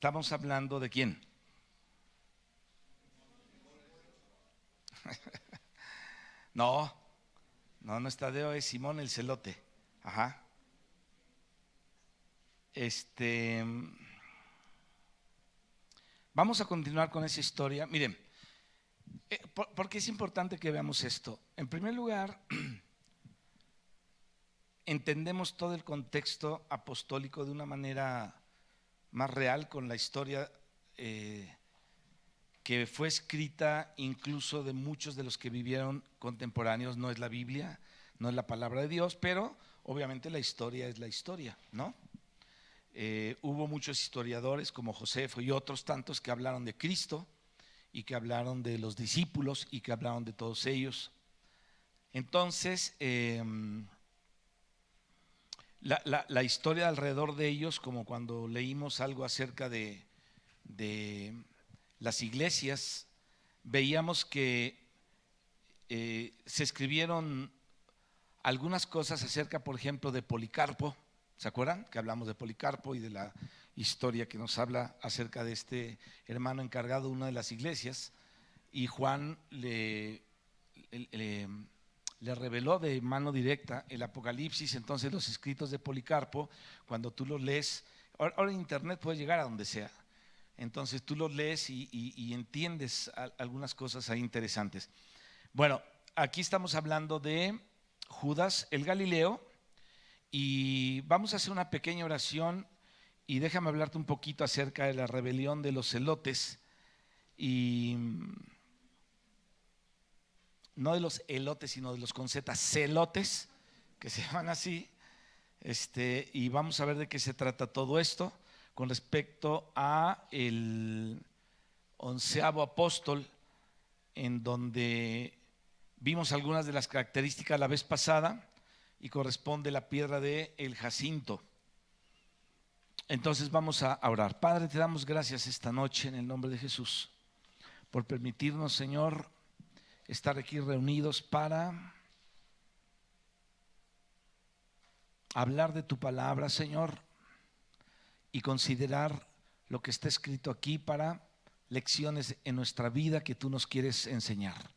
Estamos hablando de quién. No, no es Tadeo, es Simón el Celote. Ajá. Este, Vamos a continuar con esa historia. Miren, ¿por qué es importante que veamos esto? En primer lugar, entendemos todo el contexto apostólico de una manera más real con la historia que fue escrita incluso de muchos de los que vivieron contemporáneos. No es la Biblia, no es la palabra de Dios, pero obviamente la historia es la historia, ¿no? Hubo muchos historiadores como Josefo y otros tantos que hablaron de Cristo y que hablaron de los discípulos y que hablaron de todos ellos. Entonces, la historia alrededor de ellos, como cuando leímos algo acerca de las iglesias, veíamos que se escribieron algunas cosas acerca, por ejemplo, de Policarpo. ¿Se acuerdan? Que hablamos de Policarpo y de la historia que nos habla acerca de este hermano encargado de una de las iglesias. Y Juan le reveló de mano directa el Apocalipsis. Entonces los escritos de Policarpo, cuando tú los lees, ahora en internet puedes llegar a donde sea. Entonces tú los lees y entiendes algunas cosas ahí interesantes. Bueno, aquí estamos hablando de Judas el Galileo y vamos a hacer una pequeña oración y déjame hablarte un poquito acerca de la rebelión de los celotes y no de los elotes, sino de los con Z, celotes, que se llaman así. Y vamos a ver de qué se trata todo esto con respecto a el 11º apóstol, en donde vimos algunas de las características la vez pasada y corresponde la piedra de el jacinto. Entonces vamos a orar. Padre, te damos gracias esta noche en el nombre de Jesús por permitirnos, Señor, estar aquí reunidos para hablar de tu palabra, Señor, y considerar lo que está escrito aquí para lecciones en nuestra vida que tú nos quieres enseñar.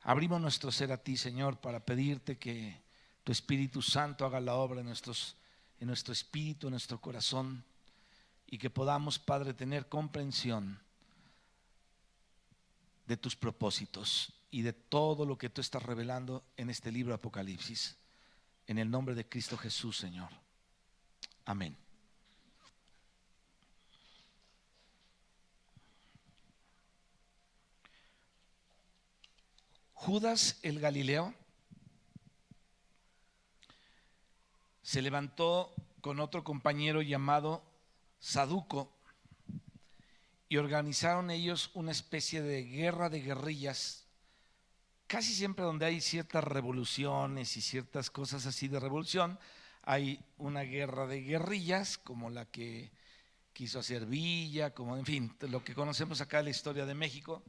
Abrimos nuestro ser a ti, Señor, para pedirte que tu Espíritu Santo haga la obra en nuestro espíritu, en nuestro corazón, y que podamos, Padre, tener comprensión de tus propósitos y de todo lo que tú estás revelando en este libro de Apocalipsis. En el nombre de Cristo Jesús, Señor. Amén. Judas el Galileo se levantó con otro compañero llamado Saduco y organizaron ellos una especie de guerra de guerrillas. Casi siempre donde hay ciertas revoluciones y ciertas cosas así de revolución, hay una guerra de guerrillas como la que quiso hacer Villa, como en fin, lo que conocemos acá en la historia de México.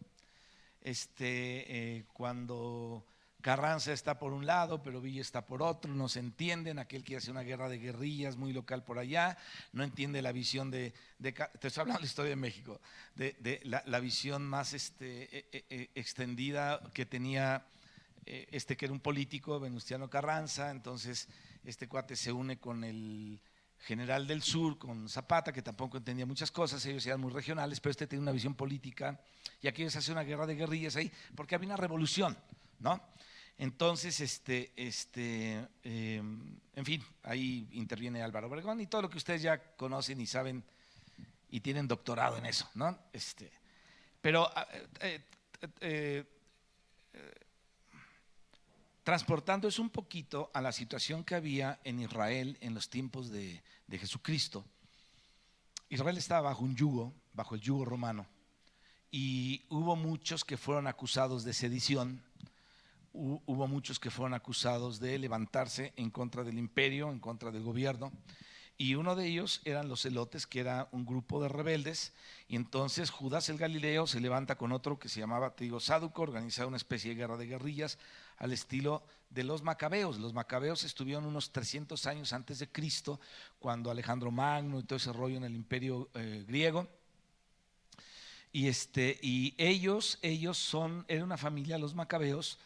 Cuando Carranza está por un lado, pero Villa está por otro, no se entienden. Aquel quiere hacer una guerra de guerrillas muy local por allá, no entiende la visión te estoy hablando de la historia de México, de la visión más extendida que tenía que era un político, Venustiano Carranza. Entonces este cuate se une con el general del sur, con Zapata, que tampoco entendía muchas cosas, ellos eran muy regionales, pero tenía una visión política, y aquí se hace una guerra de guerrillas ahí, porque había una revolución, ¿no? Entonces, en fin, ahí interviene Álvaro Obregón y todo lo que ustedes ya conocen y saben y tienen doctorado en eso, ¿no? Pero transportando eso un poquito a la situación que había en Israel en los tiempos de Jesucristo. Israel estaba bajo un yugo, bajo el yugo romano, y hubo muchos que fueron acusados de sedición, hubo muchos que fueron acusados de levantarse en contra del imperio, en contra del gobierno, Y uno de ellos eran los celotes, que era un grupo de rebeldes. Y entonces Judas el Galileo se levanta con otro que se llamaba, te digo, Sáduco, organizaba una especie de guerra de guerrillas al estilo de los macabeos. Los macabeos estuvieron unos 300 años antes de Cristo, cuando Alejandro Magno y todo ese rollo en el imperio griego. Y ellos eran una familia, los macabeos,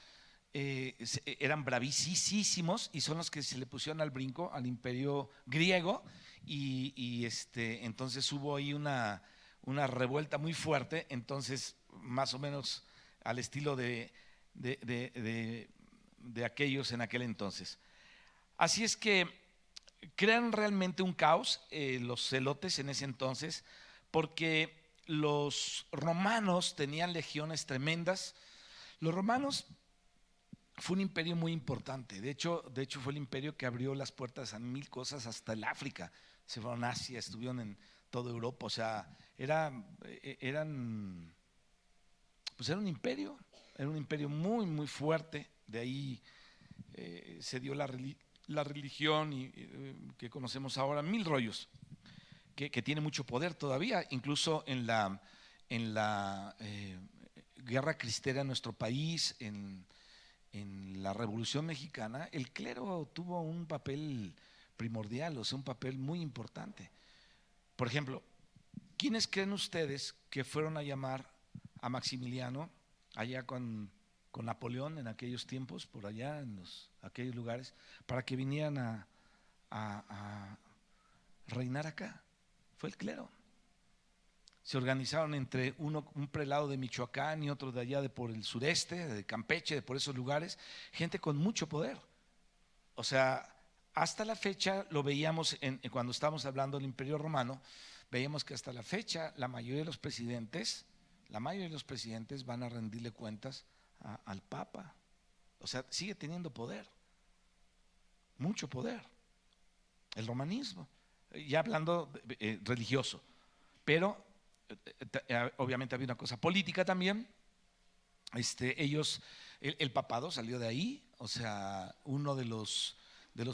eran bravísimos y son los que se le pusieron al brinco al imperio griego entonces hubo ahí una revuelta muy fuerte, entonces más o menos al estilo de aquellos en aquel entonces. Así es que crean realmente un caos los celotes en ese entonces, porque los romanos tenían legiones tremendas. Los romanos fue un imperio muy importante. De hecho fue el imperio que abrió las puertas a mil cosas, hasta el África. Se fueron a Asia, estuvieron en toda Europa. O sea, era un imperio muy, muy fuerte. De ahí se dio la religión que conocemos ahora, mil rollos, que tiene mucho poder todavía, incluso en la guerra cristera en nuestro país, en la Revolución Mexicana. El clero tuvo un papel primordial, o sea, un papel muy importante. Por ejemplo, ¿quiénes creen ustedes que fueron a llamar a Maximiliano allá con Napoleón en aquellos tiempos, por allá en aquellos lugares, para que vinieran a reinar acá? Fue el clero. Se organizaron entre un prelado de Michoacán y otro de allá de por el sureste, de Campeche, de por esos lugares, gente con mucho poder. O sea, hasta la fecha lo veíamos cuando estábamos hablando del Imperio Romano, veíamos que hasta la fecha la mayoría de los presidentes van a rendirle cuentas al Papa. O sea, sigue teniendo poder, mucho poder, el romanismo, ya hablando religioso, pero obviamente había una cosa política también. El papado salió de ahí, o sea, uno de los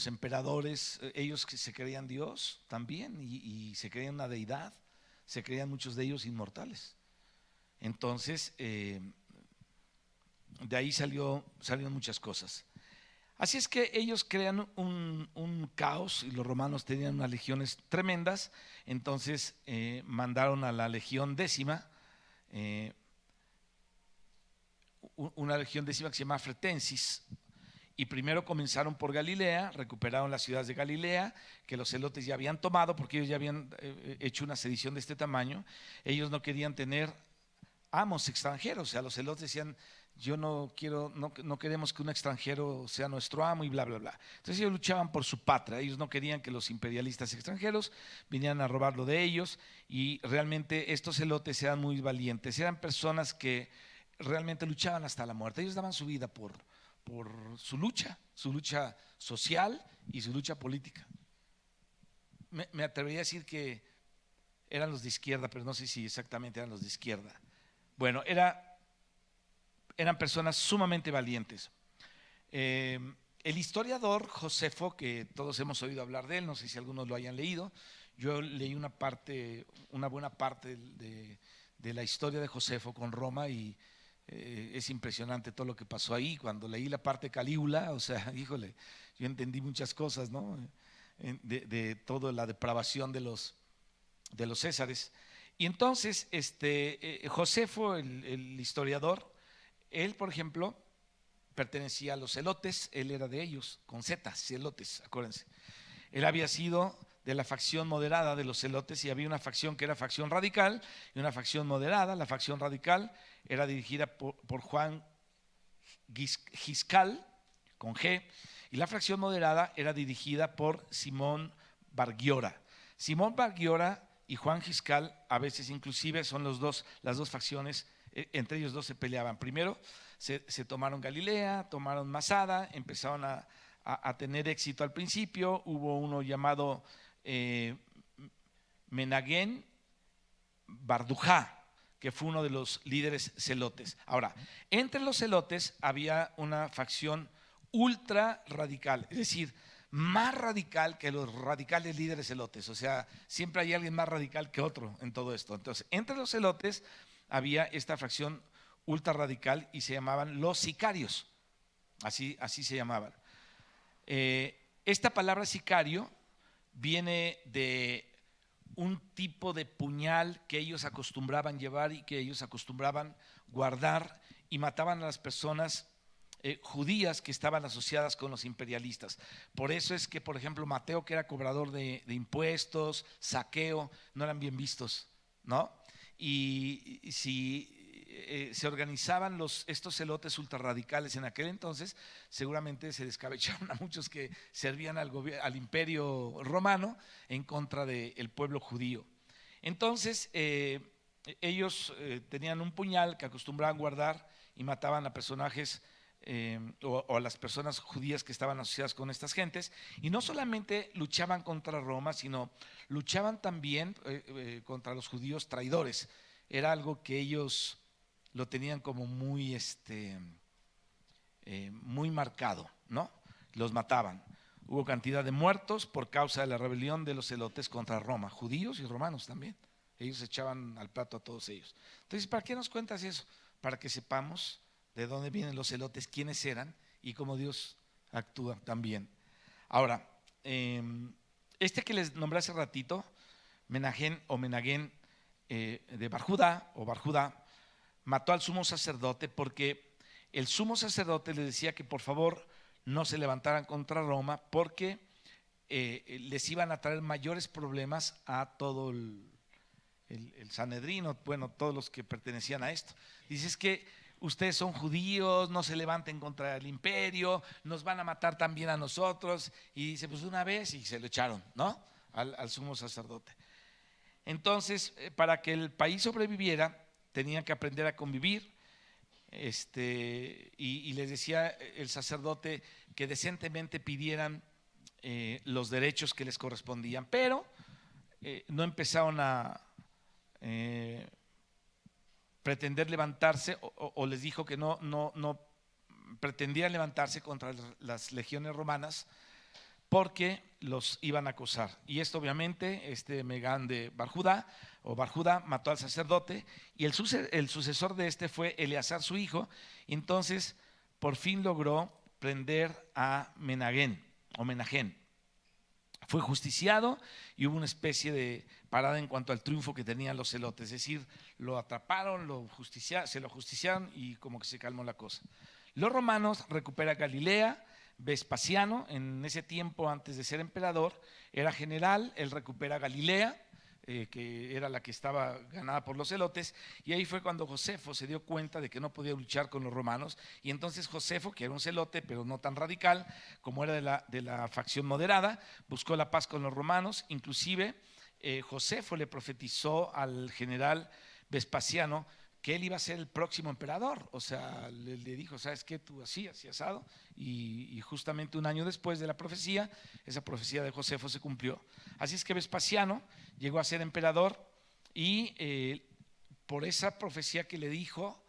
emperadores, ellos que se creían Dios también y se creían una deidad, se creían muchos de ellos inmortales. Entonces, de ahí salieron muchas cosas. Así es que ellos crean un caos, y los romanos tenían unas legiones tremendas. Entonces mandaron a la legión décima, una legión décima que se llama Fretensis, y primero comenzaron por Galilea, recuperaron las ciudades de Galilea, que los celotes ya habían tomado, porque ellos ya habían hecho una sedición de este tamaño. Ellos no querían tener amos extranjeros, o sea, los celotes decían: yo no queremos que un extranjero sea nuestro amo y bla, bla, bla. Entonces ellos luchaban por su patria, ellos no querían que los imperialistas extranjeros vinieran a robarlo de ellos, y realmente estos celotes eran muy valientes, eran personas que realmente luchaban hasta la muerte. Ellos daban su vida por su lucha social y su lucha política. Me atrevería a decir que eran los de izquierda, pero no sé si exactamente eran los de izquierda. Bueno, eran personas sumamente valientes. El historiador Josefo, que todos hemos oído hablar de él, no sé si algunos lo hayan leído, yo leí una buena parte de la historia de Josefo con Roma, y es impresionante todo lo que pasó ahí. Cuando leí la parte de Calígula, o sea, híjole, yo entendí muchas cosas, ¿no? De toda la depravación de los Césares. Y entonces Josefo, el historiador, él, por ejemplo, pertenecía a los celotes. Él era de ellos, con Z, celotes, acuérdense. Él había sido de la facción moderada de los celotes, y había una facción que era facción radical y una facción moderada. La facción radical era dirigida por Juan Giscal, con G, y la facción moderada era dirigida por Simón Bargiora. Simón Bargiora y Juan Giscal, a veces inclusive, son las dos facciones, entre ellos dos se peleaban. Primero se tomaron Galilea, tomaron Masada, empezaron a tener éxito al principio. Hubo uno llamado Menagén Bardujá, que fue uno de los líderes celotes. Ahora, entre los celotes había una facción ultra radical, es decir, más radical que los radicales líderes celotes. O sea, siempre hay alguien más radical que otro en todo esto. Entonces, entre los celotes había esta fracción ultra radical y se llamaban los sicarios. Así se llamaban. Esta palabra sicario viene de un tipo de puñal que ellos acostumbraban llevar y que ellos acostumbraban guardar, y mataban a las personas judías que estaban asociadas con los imperialistas. Por eso es que, por ejemplo, Mateo, que era cobrador de impuestos, Zaqueo, no eran bien vistos, ¿no? Y si se organizaban estos celotes ultrarradicales en aquel entonces, seguramente se descabecharon a muchos que servían al imperio romano en contra del pueblo judío. Entonces, ellos tenían un puñal que acostumbraban guardar y mataban a personajes o a las personas judías que estaban asociadas con estas gentes, y no solamente luchaban contra Roma, sino luchaban también contra los judíos traidores. Era algo que ellos lo tenían como muy marcado, ¿no? Los mataban. Hubo cantidad de muertos por causa de la rebelión de los celotes contra Roma, judíos y romanos también. Ellos echaban al plato a todos ellos. Entonces, ¿para qué nos cuentas eso? Para que sepamos de dónde vienen los celotes, quiénes eran y cómo Dios actúa también. Ahora, este que les nombré hace ratito, Menagén de Barjudá o Barjudá, mató al sumo sacerdote porque el sumo sacerdote le decía que por favor no se levantaran contra Roma porque les iban a traer mayores problemas a todo el Sanedrino, bueno, todos los que pertenecían a esto. Dices que ustedes son judíos, no se levanten contra el imperio, nos van a matar también a nosotros. Y dice, pues una vez, y se lo echaron, ¿no? Al sumo sacerdote. Entonces, para que el país sobreviviera, tenían que aprender a convivir. Y les decía el sacerdote que decentemente pidieran los derechos que les correspondían, pero no empezaron a pretender levantarse, o les dijo que no pretendían levantarse contra las legiones romanas porque los iban a acosar. Y esto obviamente, Megán de Barjudá o Barjudá mató al sacerdote, y el sucesor de este fue Eleazar, su hijo. Entonces por fin logró prender a Menagén o Menagén. Fue justiciado y hubo una especie de parada en cuanto al triunfo que tenían los celotes, es decir, lo atraparon, se lo justiciaron y como que se calmó la cosa. Los romanos recuperan Galilea. Vespasiano, en ese tiempo antes de ser emperador, era general. Él recupera Galilea, que era la que estaba ganada por los celotes, y ahí fue cuando Josefo se dio cuenta de que no podía luchar con los romanos, y entonces Josefo, que era un celote pero no tan radical, como era de la facción moderada, buscó la paz con los romanos. Inclusive Josefo le profetizó al general Vespasiano que él iba a ser el próximo emperador. O sea, le dijo, ¿sabes qué? Tú así asado. Y justamente un año después de la profecía, esa profecía de Josefo se cumplió. Así es que Vespasiano llegó a ser emperador, y por esa profecía que le dijo,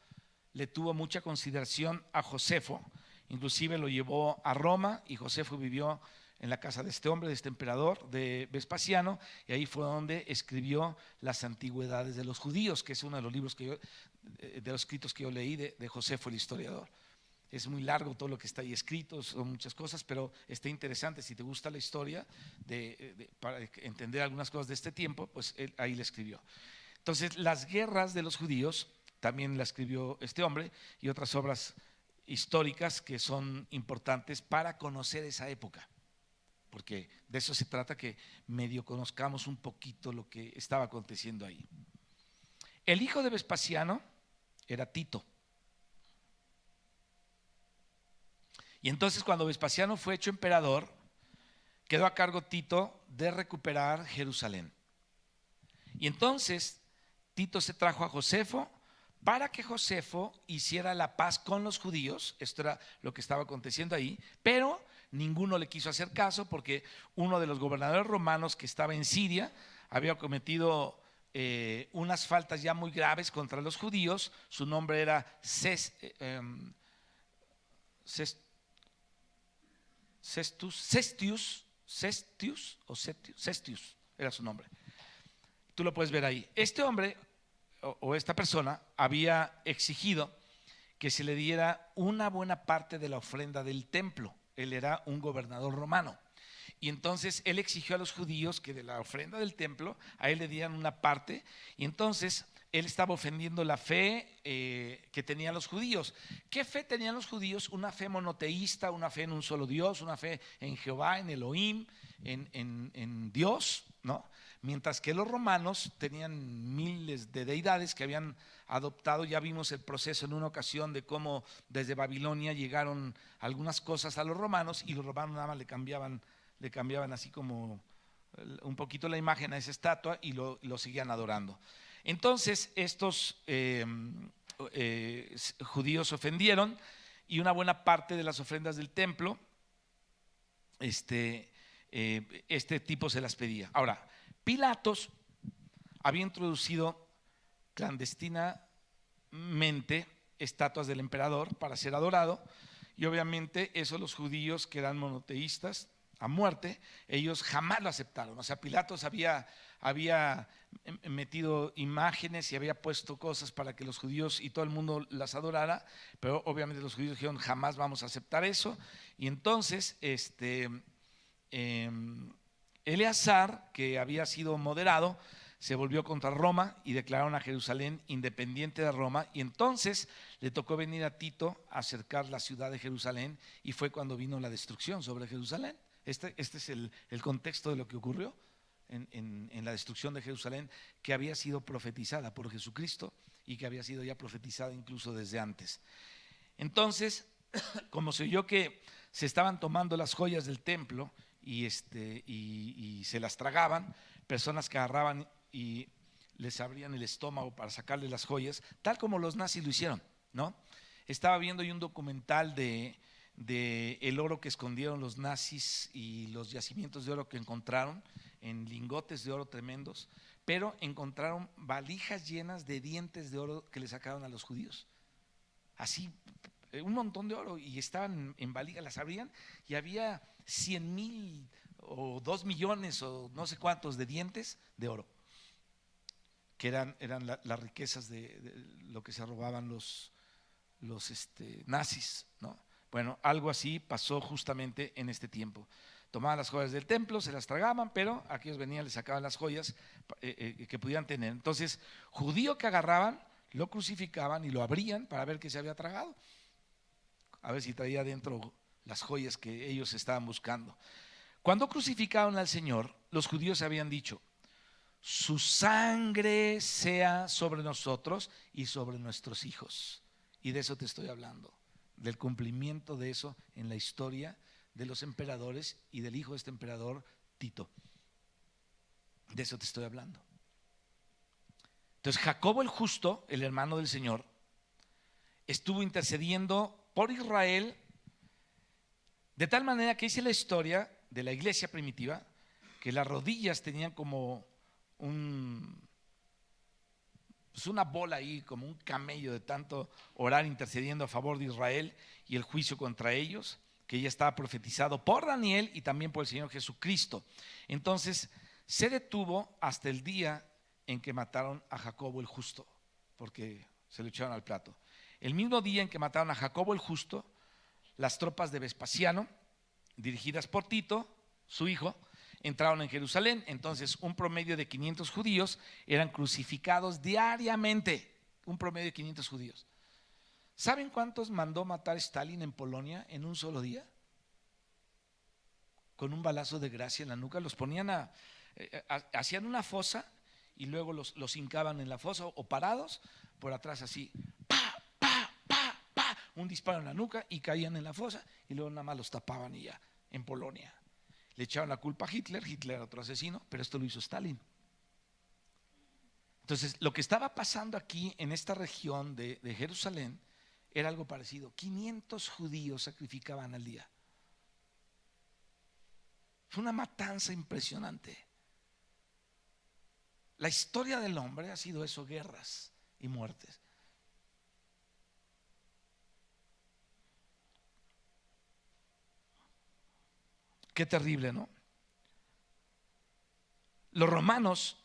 le tuvo mucha consideración a Josefo. Inclusive lo llevó a Roma, y Josefo vivió en la casa de este hombre, de este emperador, de Vespasiano, y ahí fue donde escribió las antigüedades de los judíos, que es uno de los libros de los escritos que yo leí de Josefo el historiador. Es muy largo todo lo que está ahí escrito, son muchas cosas, pero está interesante. Si te gusta la historia, para entender algunas cosas de este tiempo, pues él ahí le escribió. Entonces, las guerras de los judíos también la escribió este hombre, y otras obras históricas que son importantes para conocer esa época, porque de eso se trata, que medio conozcamos un poquito lo que estaba aconteciendo ahí. El hijo de Vespasiano era Tito. Y entonces, cuando Vespasiano fue hecho emperador, quedó a cargo Tito de recuperar Jerusalén. Y entonces Tito se trajo a Josefo para que Josefo hiciera la paz con los judíos. Esto era lo que estaba aconteciendo ahí, pero ninguno le quiso hacer caso, porque uno de los gobernadores romanos que estaba en Siria había cometido unas faltas ya muy graves contra los judíos. Su nombre era Cestius era su nombre. Tú lo puedes ver ahí. Este hombre o esta persona había exigido que se le diera una buena parte de la ofrenda del templo. Él era un gobernador romano. Y entonces él exigió a los judíos que de la ofrenda del templo a él le dieran una parte. Y entonces él estaba ofendiendo la fe que tenían los judíos. ¿Qué fe tenían los judíos? Una fe monoteísta, una fe en un solo Dios, una fe en Jehová, en Elohim, en Dios, ¿no? Mientras que los romanos tenían miles de deidades que habían adoptado. Ya vimos el proceso en una ocasión de cómo desde Babilonia llegaron algunas cosas a los romanos y los romanos nada más le cambiaban así como un poquito la imagen a esa estatua y lo seguían adorando. Entonces estos judíos ofendieron y una buena parte de las ofrendas del templo este tipo se las pedía. Ahora, Pilatos había introducido clandestinamente estatuas del emperador para ser adorado, y obviamente eso los judíos que eran monoteístas a muerte, ellos jamás lo aceptaron. O sea, Pilatos había metido imágenes y había puesto cosas para que los judíos y todo el mundo las adorara, pero obviamente los judíos dijeron jamás vamos a aceptar eso. Y entonces Eleazar, que había sido moderado, se volvió contra Roma y declararon a Jerusalén independiente de Roma, y entonces le tocó venir a Tito a acercar la ciudad de Jerusalén, y fue cuando vino la destrucción sobre Jerusalén. Este es el contexto de lo que ocurrió en la destrucción de Jerusalén, que había sido profetizada por Jesucristo y que había sido ya profetizada incluso desde antes. Entonces, como se oyó que se estaban tomando las joyas del templo y se las tragaban, personas que agarraban y les abrían el estómago para sacarle las joyas, tal como los nazis lo hicieron, ¿no? Estaba viendo yo un documental de el oro que escondieron los nazis y los yacimientos de oro que encontraron en lingotes de oro tremendos, pero encontraron valijas llenas de dientes de oro que le sacaron a los judíos. Así, un montón de oro, y estaban en valijas, las abrían y había 100,000 o 2 millones o no sé cuántos de dientes de oro, que eran las riquezas de lo que se robaban los nazis, ¿no? Bueno, algo así pasó justamente en este tiempo. Tomaban las joyas del templo, se las tragaban, pero aquellos venían, les sacaban las joyas que pudieran tener. Entonces, judío que agarraban, lo crucificaban y lo abrían para ver qué se había tragado, a ver si traía dentro las joyas que ellos estaban buscando. Cuando crucificaron al Señor, los judíos habían dicho: su sangre sea sobre nosotros y sobre nuestros hijos. Y de eso te estoy hablando, del cumplimiento de eso en la historia de los emperadores y del hijo de este emperador, Tito. De eso te estoy hablando. Entonces Jacobo el justo, el hermano del Señor, estuvo intercediendo por Israel, de tal manera que dice la historia de la iglesia primitiva que las rodillas tenían como una bola ahí, como un camello de tanto orar intercediendo a favor de Israel y el juicio contra ellos, que ya estaba profetizado por Daniel y también por el Señor Jesucristo. Entonces se detuvo hasta el día en que mataron a Jacobo el justo, porque se lo echaron al plato. El mismo día en que mataron a Jacobo el justo, las tropas de Vespasiano, dirigidas por Tito, su hijo, entraron en Jerusalén. Entonces un promedio de 500 judíos eran crucificados diariamente, un promedio de 500 judíos. ¿Saben cuántos mandó matar Stalin en Polonia en un solo día? Con un balazo de gracia en la nuca. Los ponían hacían una fosa y luego los hincaban en la fosa o parados por atrás así, pa, pa, pa, pa, un disparo en la nuca y caían en la fosa y luego nada más los tapaban y ya, en Polonia. Le echaron la culpa a Hitler era otro asesino, pero esto lo hizo Stalin. Entonces, lo que estaba pasando aquí en esta región de Jerusalén era algo parecido. 500 judíos sacrificaban al día. Fue una matanza impresionante. La historia del hombre ha sido eso, guerras y muertes. Qué terrible, ¿no? Los romanos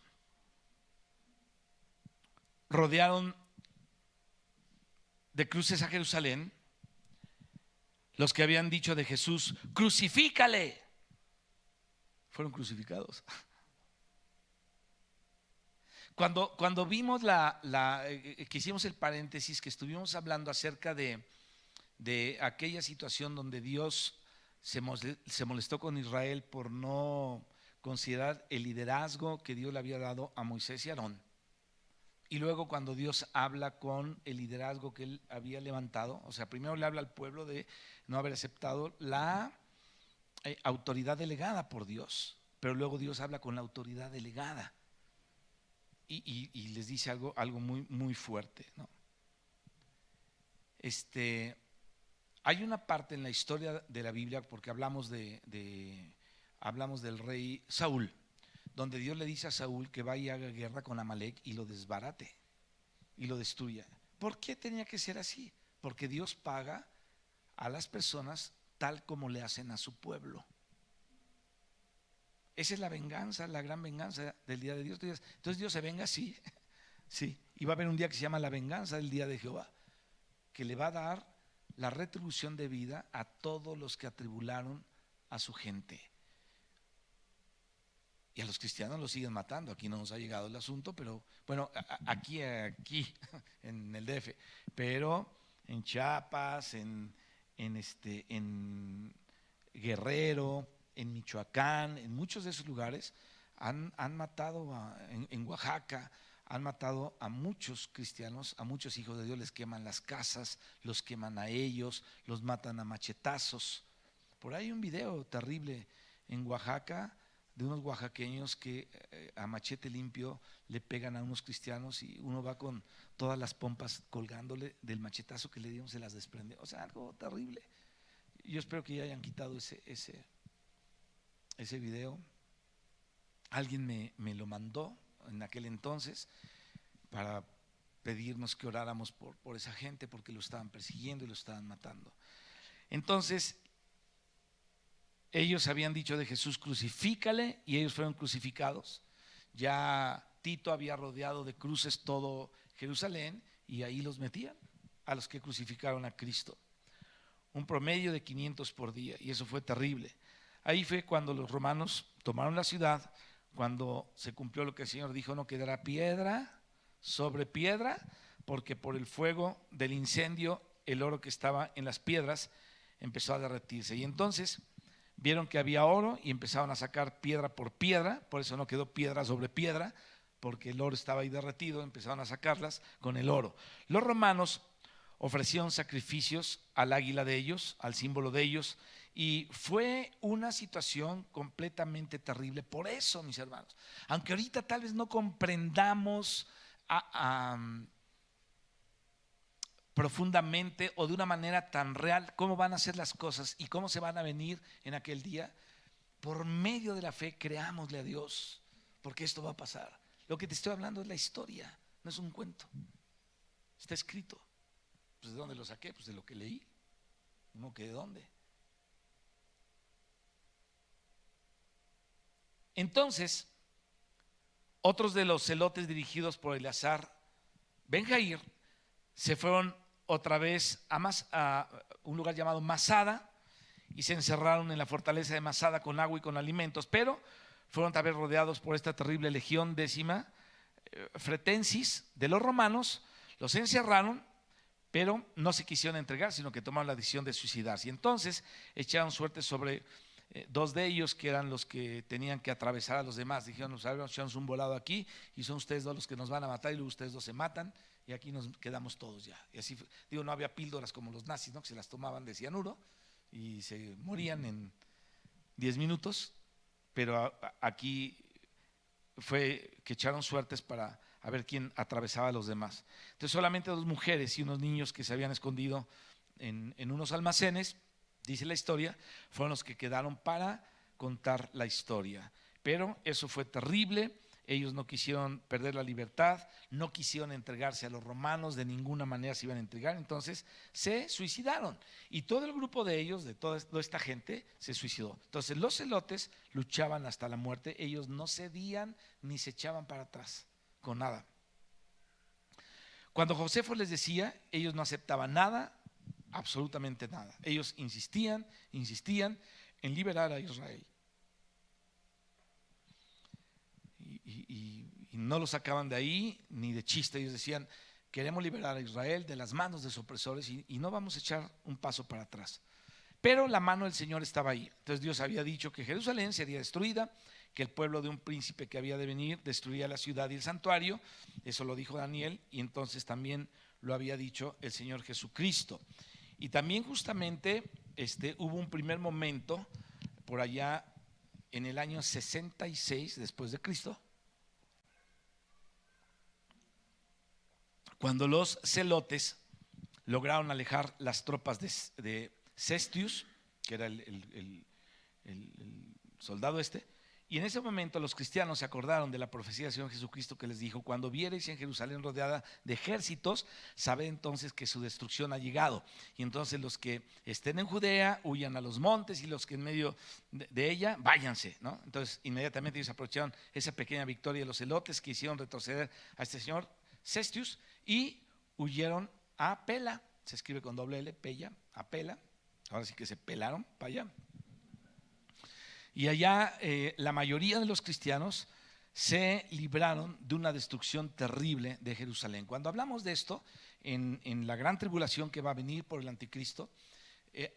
rodearon de cruces a Jerusalén. Los que habían dicho de Jesús, crucifícale, fueron crucificados. Cuando vimos que hicimos el paréntesis, que estuvimos hablando acerca de aquella situación donde Dios se molestó con Israel por no considerar el liderazgo que Dios le había dado a Moisés y Aarón. Y luego cuando Dios habla con el liderazgo que él había levantado, o sea, primero le habla al pueblo de no haber aceptado la autoridad delegada por Dios, pero luego Dios habla con la autoridad delegada y les dice algo muy, muy fuerte, ¿no? Hay una parte en la historia de la Biblia, porque hablamos del rey Saúl, donde Dios le dice a Saúl que vaya y haga guerra con Amalek y lo desbarate y lo destruya. ¿Por qué tenía que ser así? Porque Dios paga a las personas tal como le hacen a su pueblo. Esa es la venganza, la gran venganza del día de Dios. Entonces Dios se venga así, sí. Y va a haber un día que se llama la venganza del día de Jehová, que le va a dar la retribución de vida a todos los que atribularon a su gente. Y a los cristianos los siguen matando. Aquí no nos ha llegado el asunto, pero bueno, aquí en el DF, pero en Chiapas, en Guerrero, en Michoacán, en muchos de esos lugares han matado en Oaxaca, han matado a muchos cristianos, a muchos hijos de Dios, les queman las casas, los queman a ellos, los matan a machetazos. Por ahí hay un video terrible en Oaxaca de unos oaxaqueños que a machete limpio le pegan a unos cristianos y uno va con todas las pompas colgándole del machetazo que le dieron, se las desprende. O sea, algo terrible. Yo espero que ya hayan quitado ese video. Alguien me lo mandó en aquel entonces para pedirnos que oráramos por esa gente, porque lo estaban persiguiendo y lo estaban matando. Entonces ellos habían dicho de Jesús, crucifícale, y ellos fueron crucificados. Ya Tito había rodeado de cruces todo Jerusalén y ahí los metían a los que crucificaron a Cristo. Un promedio de 500 por día, y eso fue terrible. Ahí fue cuando los romanos tomaron la ciudad, cuando se cumplió lo que el Señor dijo, no quedará piedra sobre piedra, porque por el fuego del incendio el oro que estaba en las piedras empezó a derretirse. Y entonces vieron que había oro y empezaron a sacar piedra por piedra, por eso no quedó piedra sobre piedra, porque el oro estaba ahí derretido, empezaron a sacarlas con el oro. Los romanos ofrecieron sacrificios al águila de ellos, al símbolo de ellos, y fue una situación completamente terrible. Por eso, mis hermanos, aunque ahorita tal vez no comprendamos profundamente o de una manera tan real cómo van a ser las cosas y cómo se van a venir en aquel día, por medio de la fe creámosle a Dios, porque esto va a pasar. Lo que te estoy hablando es la historia, no es un cuento, está escrito. Pues ¿de dónde lo saqué? Pues de lo que leí. ¿No que de dónde? Entonces, otros de los celotes dirigidos por Eleazar ben Jair se fueron otra vez a un lugar llamado Masada y se encerraron en la fortaleza de Masada con agua y con alimentos, pero fueron tal vez rodeados por esta terrible legión décima fretensis de los romanos. Los encerraron, pero no se quisieron entregar, sino que tomaron la decisión de suicidarse. Y entonces echaron suerte sobre dos de ellos, que eran los que tenían que atravesar a los demás. Dijeron, nos echamos un volado aquí y son ustedes dos los que nos van a matar, y luego ustedes dos se matan y aquí nos quedamos todos ya. Y así, digo, no había píldoras como los nazis, ¿no? Que se las tomaban de cianuro y se morían en 10 minutos, pero aquí fue que echaron suertes para a ver quién atravesaba a los demás. Entonces solamente dos mujeres y unos niños que se habían escondido en unos almacenes, dice la historia, fueron los que quedaron para contar la historia. Pero eso fue terrible. ellos no quisieron perder la libertad, no quisieron entregarse a los romanos, de ninguna manera se iban a entregar, entonces se suicidaron. Y todo el grupo de ellos, de toda esta gente, se suicidó. Entonces los celotes luchaban hasta la muerte, ellos no cedían ni se echaban para atrás con nada. Cuando Josefo les decía, ellos no aceptaban nada, absolutamente nada. Ellos insistían en liberar a Israel. Y no lo sacaban de ahí ni de chiste. Ellos decían, queremos liberar a Israel de las manos de sus opresores y no vamos a echar un paso para atrás. Pero la mano del Señor estaba ahí. Entonces Dios había dicho que Jerusalén sería destruida, que el pueblo de un príncipe que había de venir destruiría la ciudad y el santuario. Eso lo dijo Daniel, y entonces también lo había dicho el Señor Jesucristo. Y también justamente hubo un primer momento por allá en el año 66 después de Cristo, cuando los celotes lograron alejar las tropas de Cestius, que era el soldado y en ese momento los cristianos se acordaron de la profecía del Señor Jesucristo, que les dijo: cuando viereis en Jerusalén rodeada de ejércitos, sabed entonces que su destrucción ha llegado. Y entonces los que estén en Judea huyan a los montes, y los que en medio de ella váyanse, ¿no? Entonces inmediatamente ellos aprovecharon esa pequeña victoria de los celotes, que hicieron retroceder a este señor Cestius, y huyeron a Pela. Se escribe con doble L, Pella, a Pela. Ahora sí que se pelaron para allá. Y allá la mayoría de los cristianos se libraron de una destrucción terrible de Jerusalén. Cuando hablamos de esto, en la gran tribulación que va a venir por el anticristo,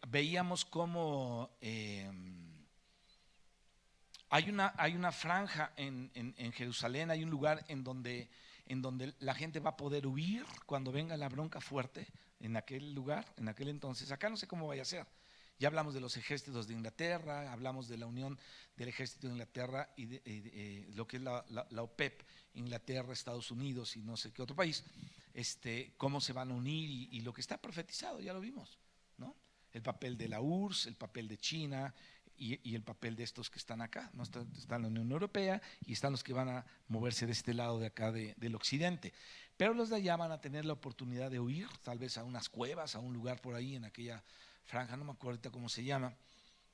veíamos cómo hay una franja en Jerusalén, hay un lugar en donde la gente va a poder huir cuando venga la bronca fuerte en aquel lugar, en aquel entonces. Acá no sé cómo vaya a ser. Ya hablamos de los ejércitos de Inglaterra, hablamos de la unión del ejército de Inglaterra y lo que es la OPEP, Inglaterra, Estados Unidos y no sé qué otro país, cómo se van a unir y lo que está profetizado, ya lo vimos, ¿no? El papel de la URSS, el papel de China y el papel de estos que están acá, ¿no? Está la Unión Europea y están los que van a moverse de este lado de acá del occidente. Pero los de allá van a tener la oportunidad de huir, tal vez a unas cuevas, a un lugar por ahí en aquella franja, no me acuerdo ahorita cómo se llama,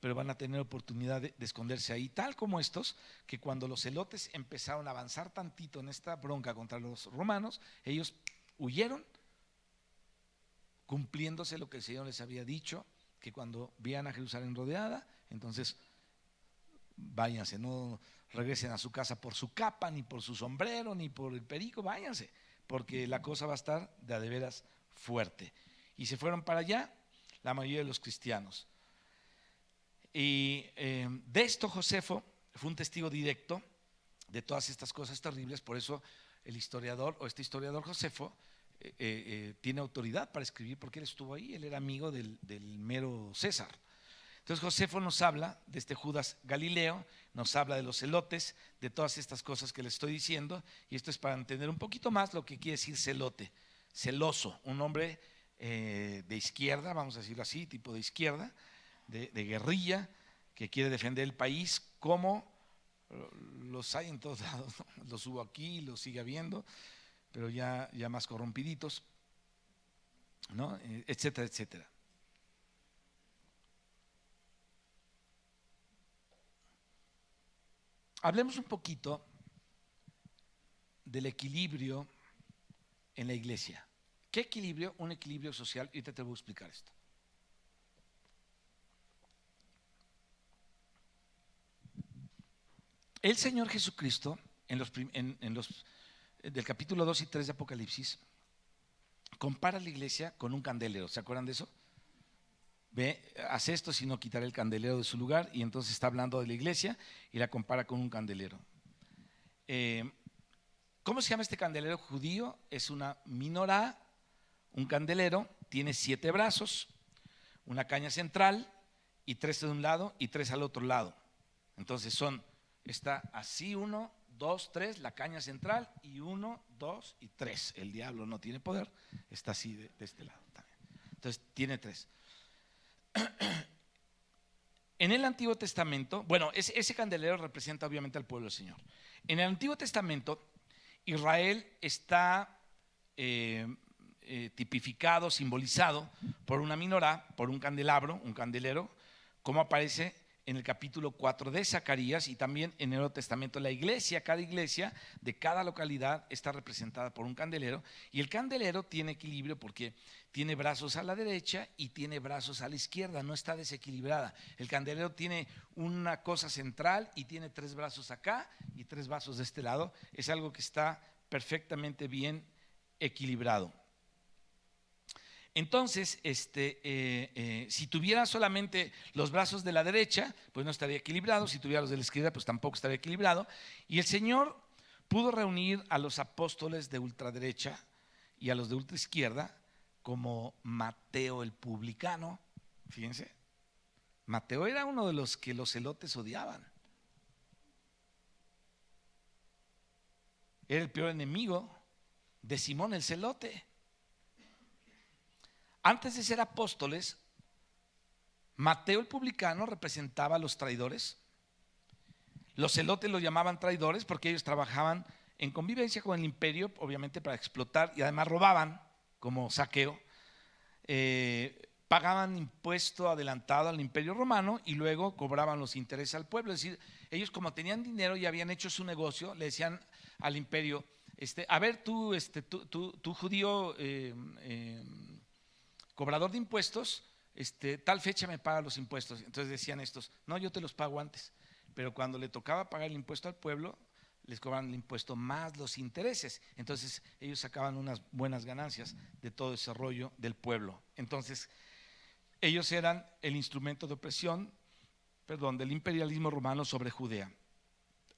pero van a tener oportunidad de esconderse ahí, tal como estos, que cuando los celotes empezaron a avanzar tantito en esta bronca contra los romanos, ellos huyeron, cumpliéndose lo que el Señor les había dicho, que cuando vean a Jerusalén rodeada, entonces váyanse, no regresen a su casa por su capa, ni por su sombrero, ni por el perico, váyanse, porque la cosa va a estar de veras fuerte. Y se fueron para allá la mayoría de los cristianos. Y de esto Josefo fue un testigo directo de todas estas cosas terribles. Por eso el historiador, o este historiador Josefo, tiene autoridad para escribir, porque él estuvo ahí, él era amigo del mero César. Entonces Josefo nos habla de este Judas Galileo, nos habla de los celotes, de todas estas cosas que le estoy diciendo, y esto es para entender un poquito más lo que quiere decir celote, celoso, un hombre de izquierda, vamos a decirlo así, tipo de izquierda, de guerrilla, que quiere defender el país, como los hay en todos lados, ¿no? Los hubo aquí, los sigue habiendo, pero ya más corrompiditos, ¿no? Etcétera, etcétera. Hablemos un poquito del equilibrio en la iglesia. ¿Qué equilibrio? Un equilibrio social, y te voy a explicar esto. El Señor Jesucristo, del capítulo 2 y 3 de Apocalipsis, compara la iglesia con un candelero. ¿Se acuerdan de eso? Ve, haz esto si no quitaré el candelero de su lugar, y entonces está hablando de la iglesia y la compara con un candelero. ¿Cómo se llama este candelero judío? Es una menorá, un candelero, tiene 7 brazos, una caña central y 3 de un lado y 3 al otro lado. Entonces está así 1, 2, 3, la caña central, y 1, 2 y 3. El diablo no tiene poder, está así de este lado también. Entonces tiene 3. En el Antiguo Testamento, bueno, ese candelero representa obviamente al pueblo del Señor. En el Antiguo Testamento, Israel está tipificado, simbolizado por una menorá, por un candelabro, un candelero, como aparece en el capítulo 4 de Zacarías y también en el Nuevo Testamento. La iglesia, cada iglesia de cada localidad está representada por un candelero, y el candelero tiene equilibrio porque tiene brazos a la derecha y tiene brazos a la izquierda, no está desequilibrada. El candelero tiene una cosa central y tiene 3 brazos acá y 3 brazos de este lado. Es algo que está perfectamente bien equilibrado. Entonces, si tuviera solamente los brazos de la derecha, pues no estaría equilibrado. Si tuviera los de la izquierda, pues tampoco estaría equilibrado. Y el Señor pudo reunir a los apóstoles de ultraderecha y a los de ultraizquierda, como Mateo el publicano. Fíjense, Mateo era uno de los que los celotes odiaban. Era el peor enemigo de Simón el celote. Antes de ser apóstoles, Mateo el publicano representaba a los traidores. Los celotes los llamaban traidores porque ellos trabajaban en convivencia con el imperio, obviamente para explotar, y además robaban, como Zaqueo. Pagaban impuesto adelantado al imperio romano y luego cobraban los intereses al pueblo. Es decir, ellos, como tenían dinero y habían hecho su negocio, le decían al imperio, a ver tú, tú judío, cobrador de impuestos, tal fecha me paga los impuestos. Entonces decían estos, no, yo te los pago antes. Pero cuando le tocaba pagar el impuesto al pueblo, les cobraban el impuesto más los intereses. Entonces ellos sacaban unas buenas ganancias de todo ese rollo del pueblo. Entonces ellos eran el instrumento de opresión, del imperialismo romano sobre Judea.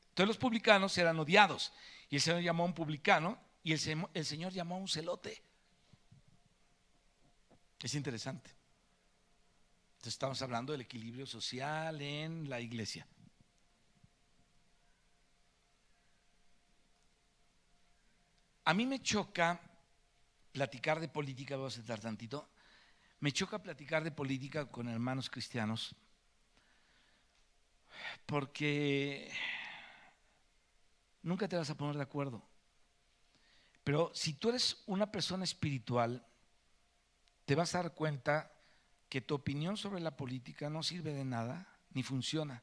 Entonces los publicanos eran odiados, y el Señor llamó a un publicano y el Señor llamó a un celote. Es interesante. Entonces estamos hablando del equilibrio social en la iglesia. A mí me choca platicar de política, voy a sentar tantito. Me choca platicar de política con hermanos cristianos, porque nunca te vas a poner de acuerdo. Pero si tú eres una persona espiritual, te vas a dar cuenta que tu opinión sobre la política no sirve de nada, ni funciona.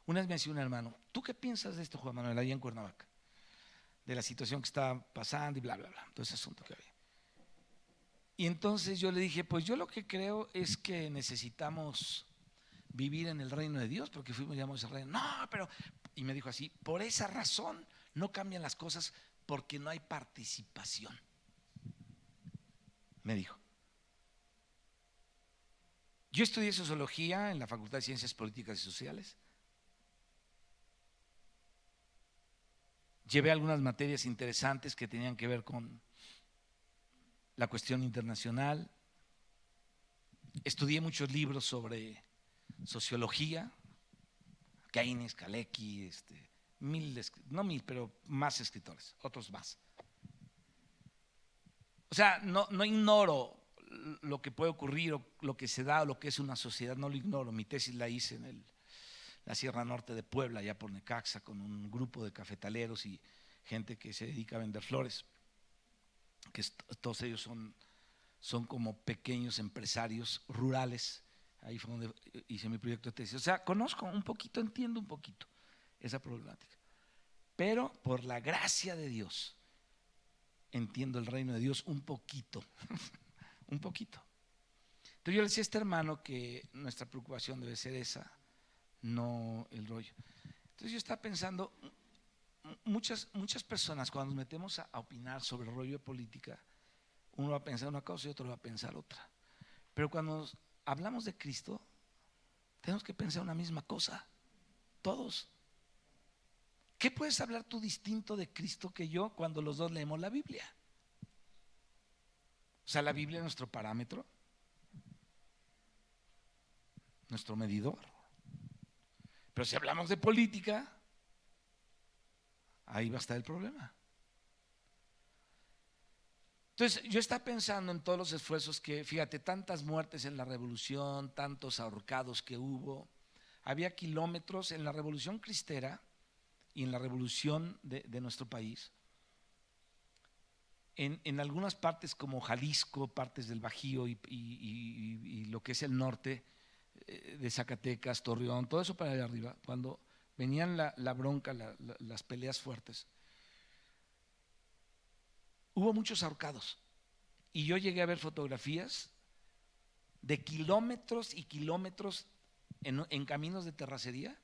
Una vez me decía un hermano, ¿tú qué piensas de esto, Juan Manuel, allá en Cuernavaca? De la situación que está pasando y bla, bla, bla, todo ese asunto que había. Y entonces yo le dije, pues yo lo que creo es que necesitamos vivir en el reino de Dios, porque fuimos llamados al reino. No, pero, y me dijo así, por esa razón no cambian las cosas, porque no hay participación. Me dijo. Yo estudié sociología en la Facultad de Ciencias Políticas y Sociales. Llevé algunas materias interesantes que tenían que ver con la cuestión internacional. Estudié muchos libros sobre sociología, Keynes, Kalecki, no mil, pero más escritores, otros más. O sea, no ignoro lo que puede ocurrir o lo que se da o lo que es una sociedad, no lo ignoro. Mi tesis la hice en la Sierra Norte de Puebla, allá por Necaxa, con un grupo de cafetaleros y gente que se dedica a vender flores, que todos ellos son como pequeños empresarios rurales. Ahí fue donde hice mi proyecto de tesis. O sea, conozco un poquito, entiendo un poquito esa problemática. Pero por la gracia de Dios, entiendo el reino de Dios un poquito, un poquito. Entonces yo le decía a este hermano que nuestra preocupación debe ser esa, no el rollo. Entonces yo estaba pensando, muchas personas cuando nos metemos a opinar sobre el rollo de política, uno va a pensar una cosa y otro va a pensar otra. Pero cuando hablamos de Cristo, tenemos que pensar una misma cosa, todos. ¿Qué puedes hablar tú distinto de Cristo que yo cuando los dos leemos la Biblia? O sea, la Biblia es nuestro parámetro, nuestro medidor. Pero si hablamos de política, ahí va a estar el problema. Entonces, yo estaba pensando en todos los esfuerzos que, fíjate, tantas muertes en la revolución, tantos ahorcados que hubo. había kilómetros en la Revolución Cristera y en la revolución de nuestro país. En algunas partes como Jalisco, partes del Bajío y lo que es el norte de Zacatecas, Torreón, todo eso para allá arriba, cuando venían la bronca, las peleas fuertes, hubo muchos ahorcados. Y yo llegué a ver fotografías de kilómetros y kilómetros en caminos de terracería,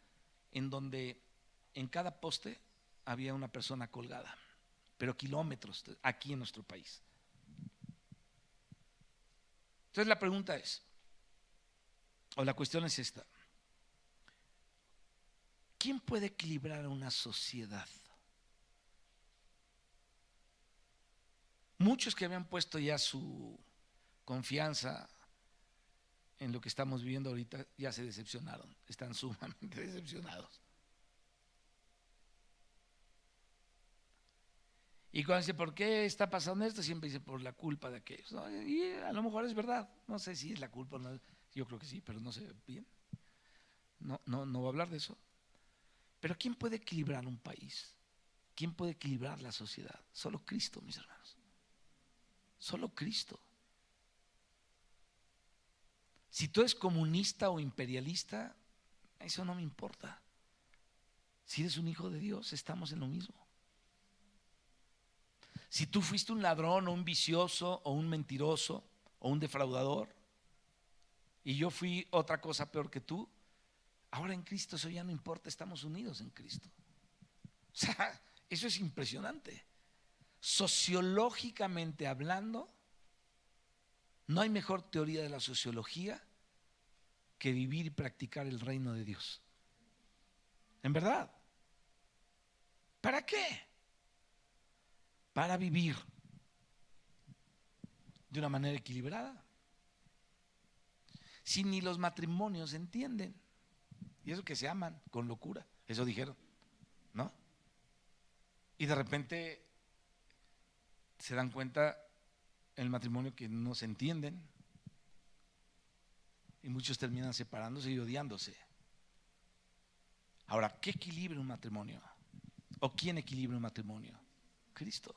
en donde en cada poste había una persona colgada, pero kilómetros aquí en nuestro país. Entonces la pregunta es, o la cuestión es esta: ¿quién puede equilibrar a una sociedad? Muchos que habían puesto ya su confianza en lo que estamos viviendo ahorita ya se decepcionaron, están sumamente decepcionados. Y cuando dice, ¿por qué está pasando esto? Siempre dice, por la culpa de aquellos, ¿no? Y a lo mejor es verdad, no sé si es la culpa o no, yo creo que sí, pero no sé bien. No voy a hablar de eso. Pero ¿quién puede equilibrar un país? ¿Quién puede equilibrar la sociedad? Solo Cristo, mis hermanos. Solo Cristo. Si tú eres comunista o imperialista, eso no me importa. Si eres un hijo de Dios, estamos en lo mismo. Si tú fuiste un ladrón o un vicioso o un mentiroso o un defraudador y yo fui otra cosa peor que tú, ahora en Cristo eso ya no importa, estamos unidos en Cristo. O sea, eso es impresionante. Sociológicamente hablando, no hay mejor teoría de la sociología que vivir y practicar el reino de Dios. ¿En verdad? ¿Para qué? Para vivir de una manera equilibrada. Si ni los matrimonios entienden, y eso que se aman con locura, eso dijeron, ¿no? Y de repente se dan cuenta en el matrimonio que no se entienden y muchos terminan separándose y odiándose. Ahora, ¿qué equilibra un matrimonio? ¿O quién equilibra un matrimonio? Cristo.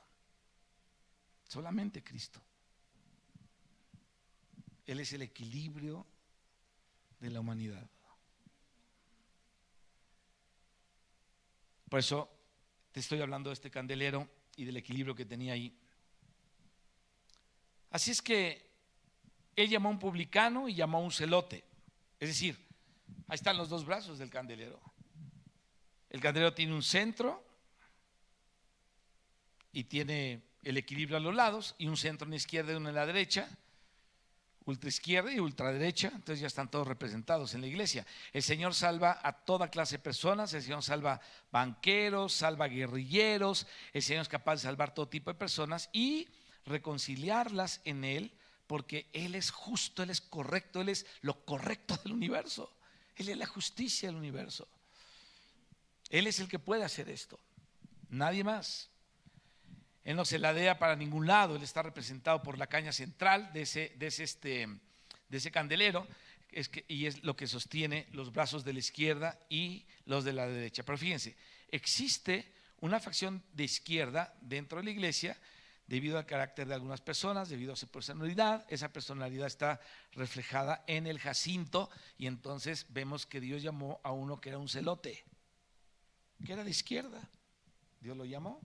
Solamente Cristo. Él es el equilibrio de la humanidad. Por eso te estoy hablando de este candelero y del equilibrio que tenía ahí. Así es que él llamó a un publicano y llamó a un celote. Es decir, ahí están los dos brazos del candelero. El candelero tiene un centro y tiene el equilibrio a los lados, y un centro en la izquierda y uno en la derecha, ultra izquierda y ultra derecha. Entonces ya están todos representados en la iglesia. El Señor salva a toda clase de personas. El Señor salva banqueros, salva guerrilleros. El Señor es capaz de salvar todo tipo de personas y reconciliarlas en Él, porque Él es justo, Él es correcto, Él es lo correcto del universo. Él es la justicia del universo. Él es el que puede hacer esto, nadie más. Él no se ladea para ningún lado. Él está representado por la caña central de ese candelero, y es lo que sostiene los brazos de la izquierda y los de la derecha. Pero fíjense, existe una facción de izquierda dentro de la iglesia debido al carácter de algunas personas, debido a su personalidad. Esa personalidad está reflejada en el jacinto, y entonces vemos que Dios llamó a uno que era un celote, que era de izquierda. Dios lo llamó.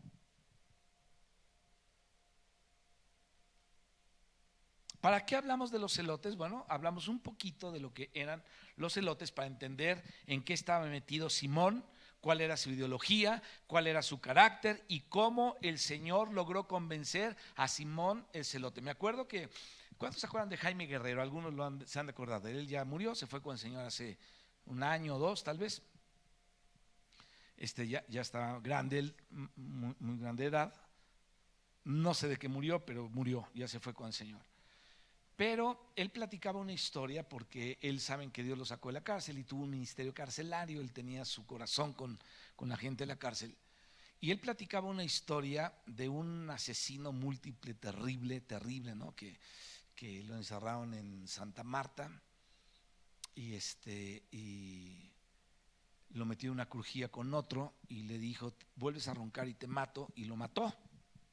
¿Para qué hablamos de los celotes? Bueno, hablamos un poquito de lo que eran los celotes para entender en qué estaba metido Simón, cuál era su ideología, cuál era su carácter y cómo el Señor logró convencer a Simón el celote. Me acuerdo que, ¿cuántos se acuerdan de Jaime Guerrero? Algunos se han de acordar de él. Él ya murió, se fue con el Señor hace un año o dos tal vez. Ya está grande, él, muy grande de edad. No sé de qué murió, pero murió, ya se fue con el Señor. Pero él platicaba una historia, porque él saben que Dios lo sacó de la cárcel y tuvo un ministerio carcelario. Él tenía su corazón con la gente de la cárcel. Y él platicaba una historia de un asesino múltiple, terrible, ¿no? Que lo encerraron en Santa Marta y lo metió en una crujía con otro y le dijo: vuelves a roncar y te mato, y lo mató,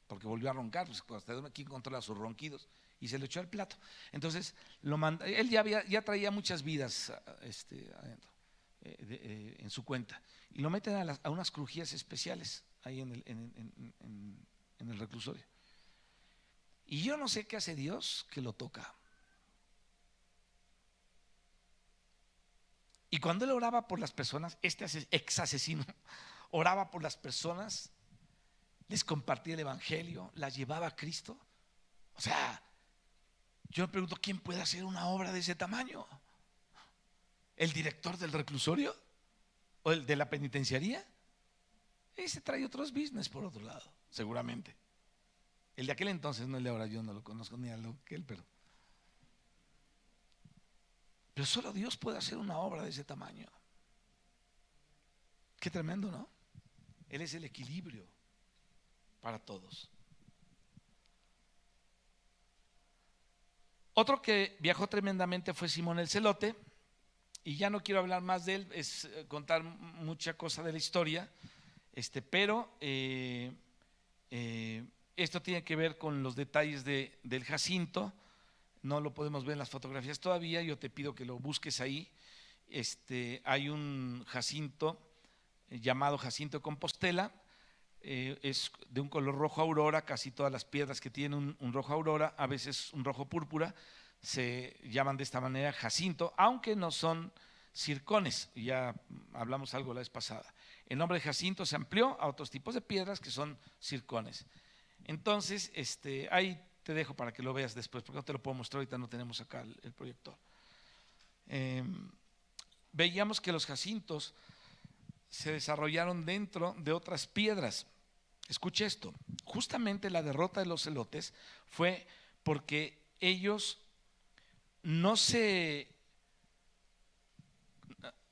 porque volvió a roncar, pues hasta aquí controla sus ronquidos, y se le echó al plato. Entonces él ya traía muchas vidas adentro, en su cuenta, y lo meten a unas crujías especiales ahí en el reclusorio. Y yo no sé qué hace Dios que lo toca. Y cuando él oraba por las personas, este ex asesino oraba por las personas, les compartía el evangelio, las llevaba a Cristo. O sea, yo me pregunto, ¿quién puede hacer una obra de ese tamaño? ¿El director del reclusorio? ¿O el de la penitenciaría? Ese trae otros business por otro lado, seguramente. El de aquel entonces, no el de ahora, yo no lo conozco ni a lo que él, pero solo Dios puede hacer una obra de ese tamaño. Qué tremendo, ¿no? Él es el equilibrio para todos. Otro que viajó tremendamente fue Simón el Celote, y ya no quiero hablar más de él, es contar mucha cosa de la historia, pero esto tiene que ver con los detalles del Jacinto. No lo podemos ver en las fotografías todavía, yo te pido que lo busques ahí. Hay un Jacinto llamado Jacinto de Compostela, es de un color rojo aurora, casi todas las piedras que tienen un rojo aurora, a veces un rojo púrpura, se llaman de esta manera Jacinto, aunque no son circones, ya hablamos algo la vez pasada. El nombre de Jacinto se amplió a otros tipos de piedras que son circones. Entonces, ahí te dejo para que lo veas después, porque no te lo puedo mostrar, ahorita no tenemos acá el proyector. Veíamos que los jacintos se desarrollaron dentro de otras piedras. Escuche esto, justamente la derrota de los celotes fue porque ellos no se,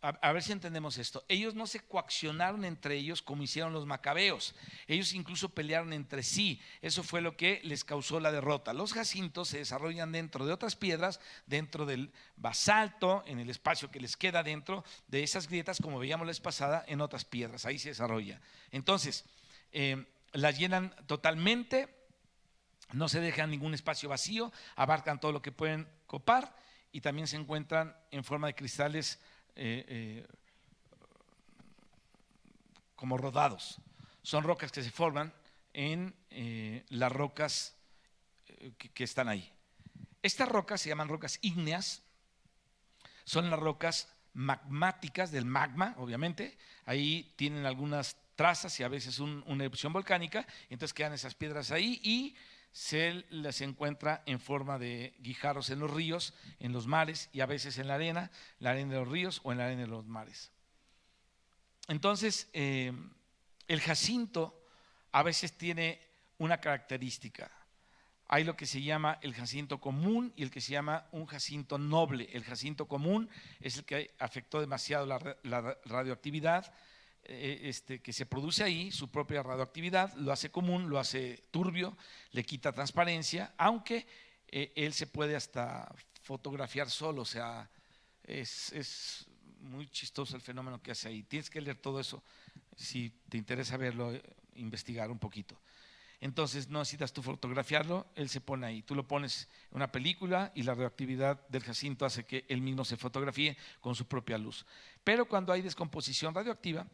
a ver si entendemos esto, ellos no se coaccionaron entre ellos como hicieron los macabeos, ellos incluso pelearon entre sí, eso fue lo que les causó la derrota. Los jacintos se desarrollan dentro de otras piedras, dentro del basalto, en el espacio que les queda dentro de esas grietas, como veíamos la vez pasada, en otras piedras, ahí se desarrolla. Entonces, las llenan totalmente, no se dejan ningún espacio vacío, abarcan todo lo que pueden copar, y también se encuentran en forma de cristales como rodados. Son rocas que se forman en las rocas que están ahí. Estas rocas se llaman rocas ígneas, son las rocas magmáticas del magma, obviamente. Ahí tienen algunas trazas y a veces una erupción volcánica, entonces quedan esas piedras ahí y se las encuentra en forma de guijarros en los ríos, en los mares, y a veces en la arena de los ríos o en la arena de los mares. Entonces, el jacinto a veces tiene una característica. Hay lo que se llama el jacinto común y el que se llama un jacinto noble. El jacinto común es el que afectó demasiado la radioactividad que se produce ahí, su propia radioactividad, lo hace común, lo hace turbio, le quita transparencia, aunque él se puede hasta fotografiar solo, o sea, es muy chistoso el fenómeno que hace ahí. Tienes que leer todo eso, si te interesa verlo, investigar un poquito. Entonces no necesitas tú fotografiarlo, él se pone ahí. Tú lo pones en una película y la radioactividad del jacinto hace que él mismo se fotografíe con su propia luz. Pero cuando hay descomposición radioactiva,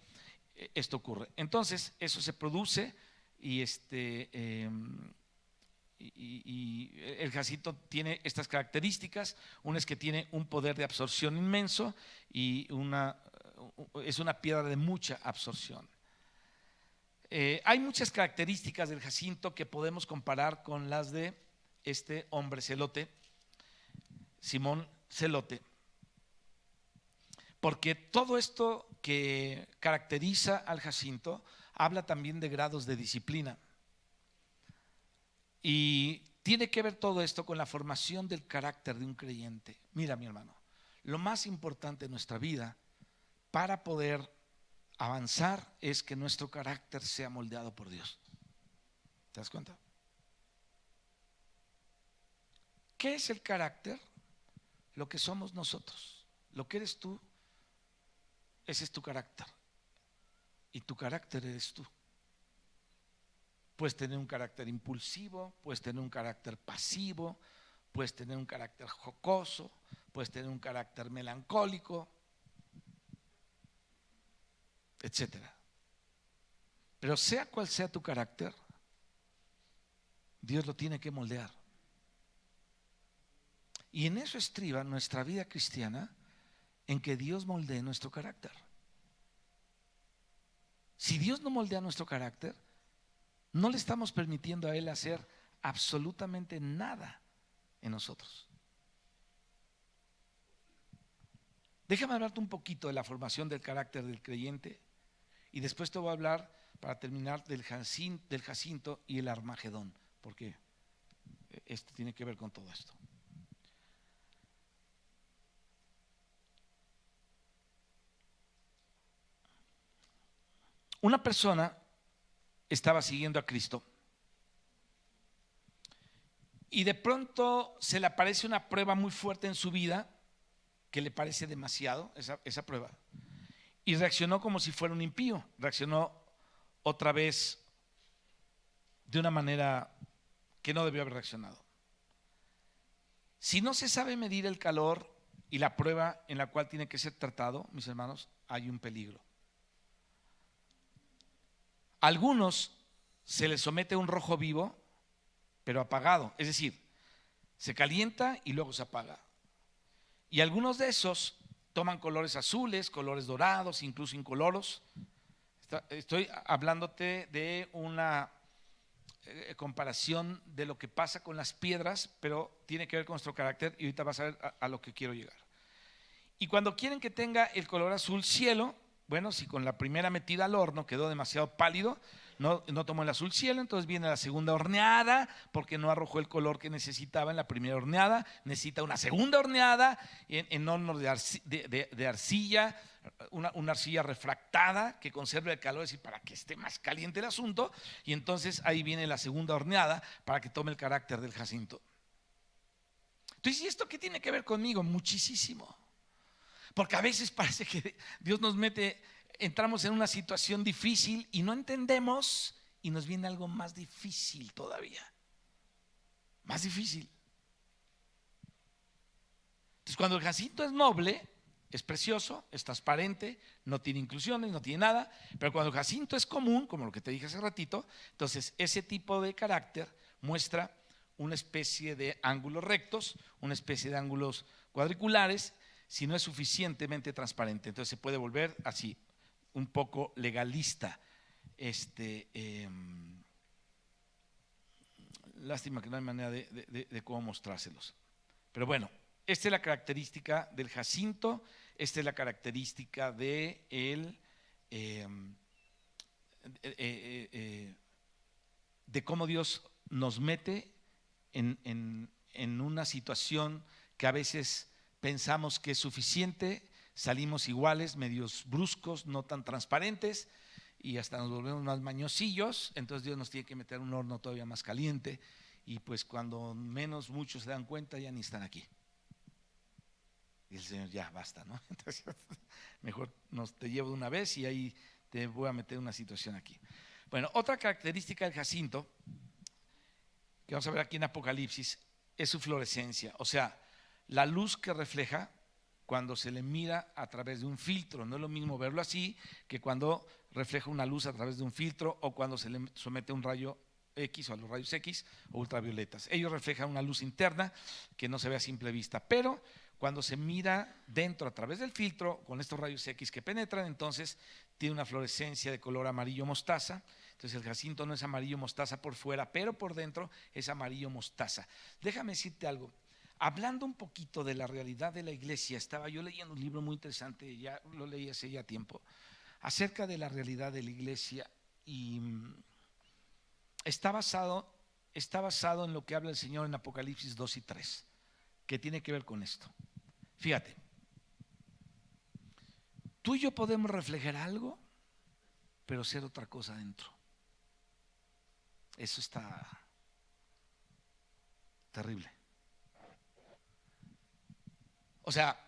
esto ocurre. Entonces eso se produce y el jacinto tiene estas características. Una es que tiene un poder de absorción inmenso y es una piedra de mucha absorción. Hay muchas características del jacinto que podemos comparar con las de este hombre celote, Simón Celote, porque todo esto que caracteriza al jacinto habla también de grados de disciplina, y tiene que ver todo esto con la formación del carácter de un creyente. Mira, mi hermano, lo más importante en nuestra vida para poder avanzar es que nuestro carácter sea moldeado por Dios. ¿Te das cuenta? ¿Qué es el carácter? Lo que somos nosotros, lo que eres tú ese es tu carácter. Y tu carácter eres tú. Puedes tener un carácter impulsivo, puedes tener un carácter pasivo, puedes tener un carácter jocoso, puedes tener un carácter melancólico, etcétera. Pero sea cual sea tu carácter, Dios lo tiene que moldear. Y en eso estriba nuestra vida cristiana, en que Dios moldee nuestro carácter. Si Dios no moldea nuestro carácter, no le estamos permitiendo a Él hacer absolutamente nada en nosotros. Déjame hablarte un poquito de la formación del carácter del creyente y después te voy a hablar, para terminar, del Jacinto y el Armagedón, porque esto tiene que ver con todo esto. Una persona estaba siguiendo a Cristo y de pronto se le aparece una prueba muy fuerte en su vida que le parece demasiado, esa prueba, y reaccionó como si fuera un impío. Reaccionó otra vez de una manera que no debió haber reaccionado. Si no se sabe medir el calor y la prueba en la cual tiene que ser tratado, mis hermanos, hay un peligro. A algunos se les somete a un rojo vivo, pero apagado, es decir, se calienta y luego se apaga. Y algunos de esos toman colores azules, colores dorados, incluso incoloros. Estoy hablándote de una comparación de lo que pasa con las piedras, pero tiene que ver con nuestro carácter y ahorita vas a ver a lo que quiero llegar. Y cuando quieren que tenga el color azul cielo, bueno, si con la primera metida al horno quedó demasiado pálido, no tomó el azul cielo, entonces viene la segunda horneada porque no arrojó el color que necesitaba en la primera horneada, necesita una segunda horneada en horno de arcilla, una arcilla refractada que conserve el calor, es decir, para que esté más caliente el asunto, y entonces ahí viene la segunda horneada para que tome el carácter del Jacinto. Entonces, ¿y esto qué tiene que ver conmigo? Muchísimo. Porque a veces parece que Dios nos mete, entramos en una situación difícil y no entendemos y nos viene algo más difícil todavía. Más difícil. Entonces, cuando el Jacinto es noble, es precioso, es transparente, no tiene inclusiones, no tiene nada, pero cuando el Jacinto es común, como lo que te dije hace ratito, entonces ese tipo de carácter muestra una especie de ángulos rectos, una especie de ángulos cuadriculares, si no es suficientemente transparente. Entonces se puede volver así, un poco legalista. Lástima que no hay manera de cómo mostrárselos. Pero bueno, esta es la característica del Jacinto, esta es la característica de cómo Dios nos mete en una situación que a veces pensamos que es suficiente, salimos iguales, medios bruscos, no tan transparentes, y hasta nos volvemos más mañosillos. Entonces Dios nos tiene que meter un horno todavía más caliente, y pues cuando menos muchos se dan cuenta ya ni están aquí. Y el Señor, ya basta, ¿no? Entonces mejor te llevo de una vez y ahí te voy a meter una situación aquí. Bueno, otra característica del Jacinto que vamos a ver aquí en Apocalipsis es su fluorescencia, o sea, la luz que refleja cuando se le mira a través de un filtro. No es lo mismo verlo así que cuando refleja una luz a través de un filtro o cuando se le somete a un rayo X o a los rayos X o ultravioletas. Ellos reflejan una luz interna que no se ve a simple vista, pero cuando se mira dentro a través del filtro con estos rayos X que penetran, entonces tiene una fluorescencia de color amarillo mostaza. Entonces el Jacinto no es amarillo mostaza por fuera, pero por dentro es amarillo mostaza. Déjame decirte algo. Hablando un poquito de la realidad de la iglesia, estaba yo leyendo un libro muy interesante, ya lo leí hace ya tiempo, acerca de la realidad de la iglesia, y está basado en lo que habla el Señor en Apocalipsis 2 y 3, que tiene que ver con esto. Fíjate, tú y yo podemos reflejar algo, pero ser otra cosa dentro. Eso está terrible. O sea,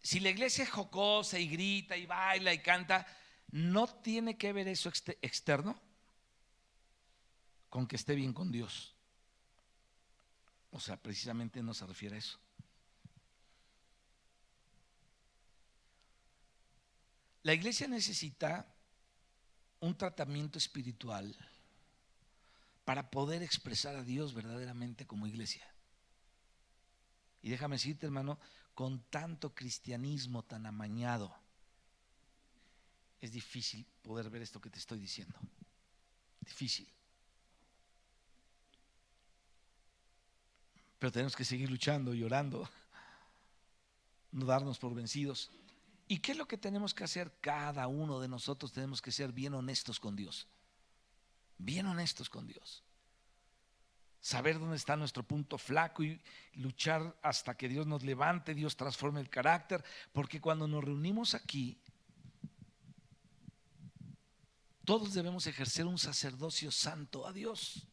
Si la iglesia es jocosa y grita y baila y canta, no tiene que ver eso externo con que esté bien con Dios. O sea, precisamente no se refiere a eso. La iglesia necesita un tratamiento espiritual para poder expresar a Dios verdaderamente como iglesia. Y déjame decirte, hermano, con tanto cristianismo tan amañado, es difícil poder ver esto que te estoy diciendo. Difícil. Pero tenemos que seguir luchando y orando, no darnos por vencidos. ¿Y qué es lo que tenemos que hacer? Cada uno de nosotros tenemos que ser bien honestos con Dios. Bien honestos con Dios. Saber dónde está nuestro punto flaco y luchar hasta que Dios nos levante, Dios transforme el carácter. Porque cuando nos reunimos aquí, todos debemos ejercer un sacerdocio santo a Dios.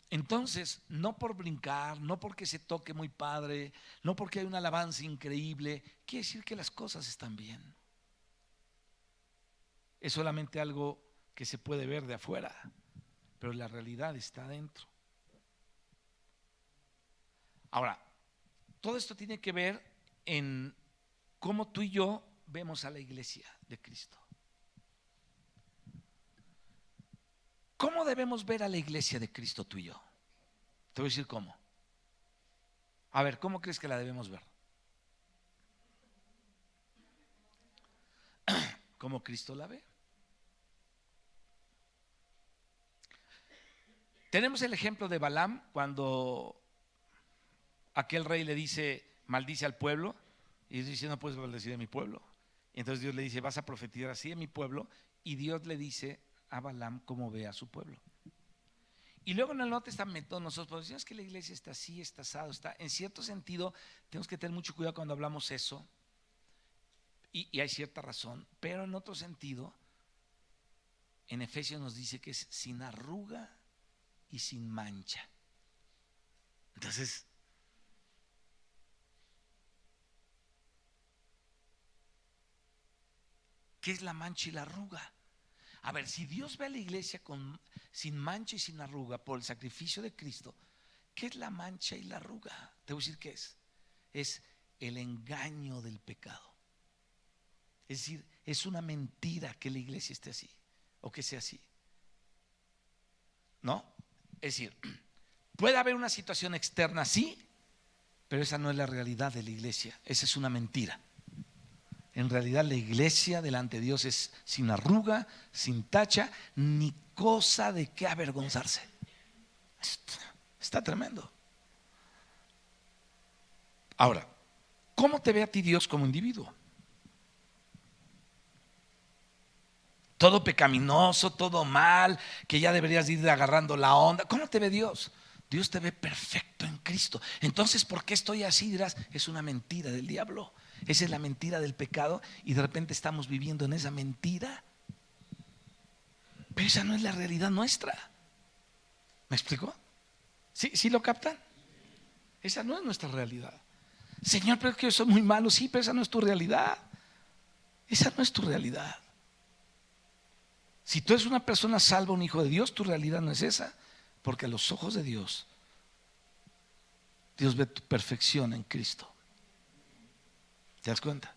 Entonces, no por brincar, no porque se toque muy padre, no porque hay una alabanza increíble, quiere decir que las cosas están bien. Es solamente algo que se puede ver de afuera, pero la realidad está adentro. Ahora, todo esto tiene que ver en cómo tú y yo vemos a la iglesia de Cristo. ¿Cómo debemos ver a la iglesia de Cristo tú y yo? Te voy a decir cómo. A ver, ¿cómo crees que la debemos ver? ¿Cómo Cristo la ve? Tenemos el ejemplo de Balaam cuando aquel rey le dice, maldice al pueblo, y él dice, no puedes maldecir a mi pueblo. Y entonces Dios le dice, vas a profetizar así a mi pueblo, y Dios le dice a Balaam cómo ve a su pueblo. Y luego en el Nuevo Testamento nosotros podemos decir, es que la iglesia está así, está asado, está. En cierto sentido, tenemos que tener mucho cuidado cuando hablamos eso, y hay cierta razón, pero en otro sentido, en Efesios nos dice que es sin arruga y sin mancha. Entonces, ¿qué es la mancha y la arruga? A ver, si Dios ve a la iglesia sin mancha y sin arruga por el sacrificio de Cristo, ¿qué es la mancha y la arruga? Te voy a decir qué es. Es el engaño del pecado. Es decir, es una mentira que la iglesia esté así o que sea así. ¿No? Es decir, puede haber una situación externa, sí, pero esa no es la realidad de la iglesia. Esa es una mentira. En realidad la iglesia delante de Dios es sin arruga, sin tacha, ni cosa de qué avergonzarse. Está tremendo. Ahora, ¿cómo te ve a ti Dios como individuo? Todo pecaminoso, todo mal, que ya deberías ir agarrando la onda. ¿Cómo te ve Dios? Dios te ve perfecto en Cristo. Entonces, ¿por qué estoy así? Dirás, es una mentira del diablo. Esa es la mentira del pecado y de repente estamos viviendo en esa mentira. Pero esa no es la realidad nuestra. ¿Me explico? ¿Sí lo captan? Esa no es nuestra realidad. Señor, pero es que yo soy muy malo. Sí, pero esa no es tu realidad. Esa no es tu realidad. Si tú eres una persona salva, un hijo de Dios, tu realidad no es esa. Porque a los ojos de Dios, Dios ve tu perfección en Cristo. ¿Te das cuenta?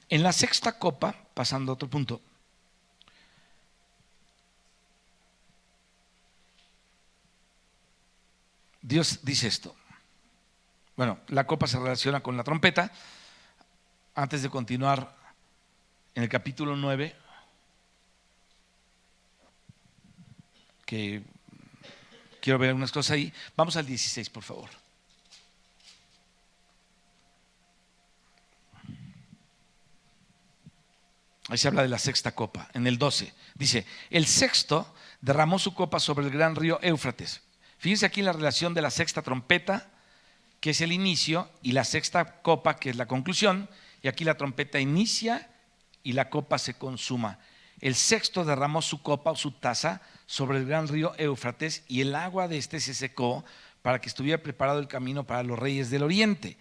En la sexta copa, pasando a otro punto, Dios dice esto. Bueno, la copa se relaciona con la trompeta. Antes de continuar en el capítulo 9, que quiero ver unas cosas ahí, vamos al 16, por favor. Ahí se habla de la sexta copa. En el 12 dice, el sexto derramó su copa sobre el gran río Éufrates. Fíjense aquí la relación de la sexta trompeta que es el inicio, y la sexta copa, que es la conclusión, y aquí la trompeta inicia y la copa se consuma. El sexto derramó su copa o su taza sobre el gran río Éufrates, y el agua de este se secó para que estuviera preparado el camino para los reyes del oriente.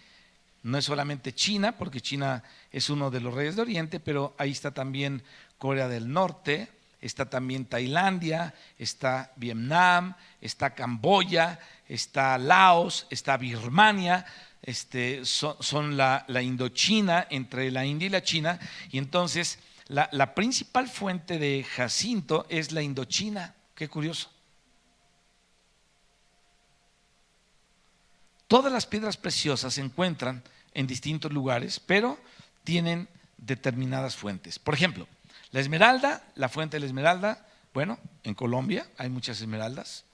No es solamente China, porque China es uno de los reyes de oriente, pero ahí está también Corea del Norte, está también Tailandia, está Vietnam, está Camboya, está Laos, está Birmania, son la Indochina, entre la India y la China, y entonces la principal fuente de jacinto es la Indochina. Qué curioso. Todas las piedras preciosas se encuentran en distintos lugares, pero tienen determinadas fuentes. Por ejemplo, la esmeralda, la fuente de la esmeralda, bueno, en Colombia hay muchas esmeraldas.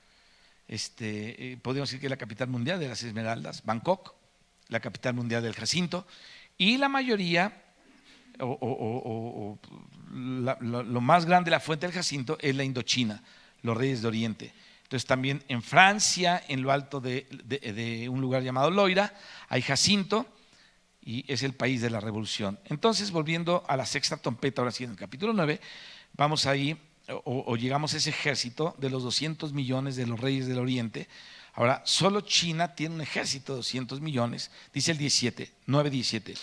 Podríamos decir que es la capital mundial de las esmeraldas, Bangkok, la capital mundial del jacinto, y la mayoría, lo más grande, la fuente del jacinto, es la Indochina, los reyes de Oriente. Entonces también en Francia, en lo alto de un lugar llamado Loira, hay jacinto, y es el país de la revolución. Entonces, volviendo a la sexta trompeta, ahora sí en el capítulo 9, vamos ahí, o llegamos a ese ejército de los 200 millones de los reyes del oriente. Ahora, solo China tiene un ejército de 200 millones, dice el 17, 9:17.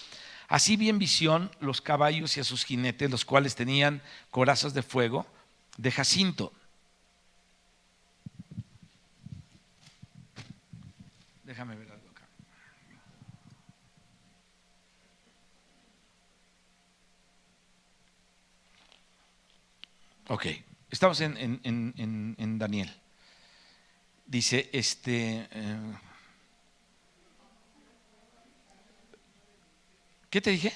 Así vi en visión los caballos y a sus jinetes, los cuales tenían corazas de fuego de jacinto. Déjame ver algo acá. Ok, estamos en Daniel. Dice, ¿qué te dije?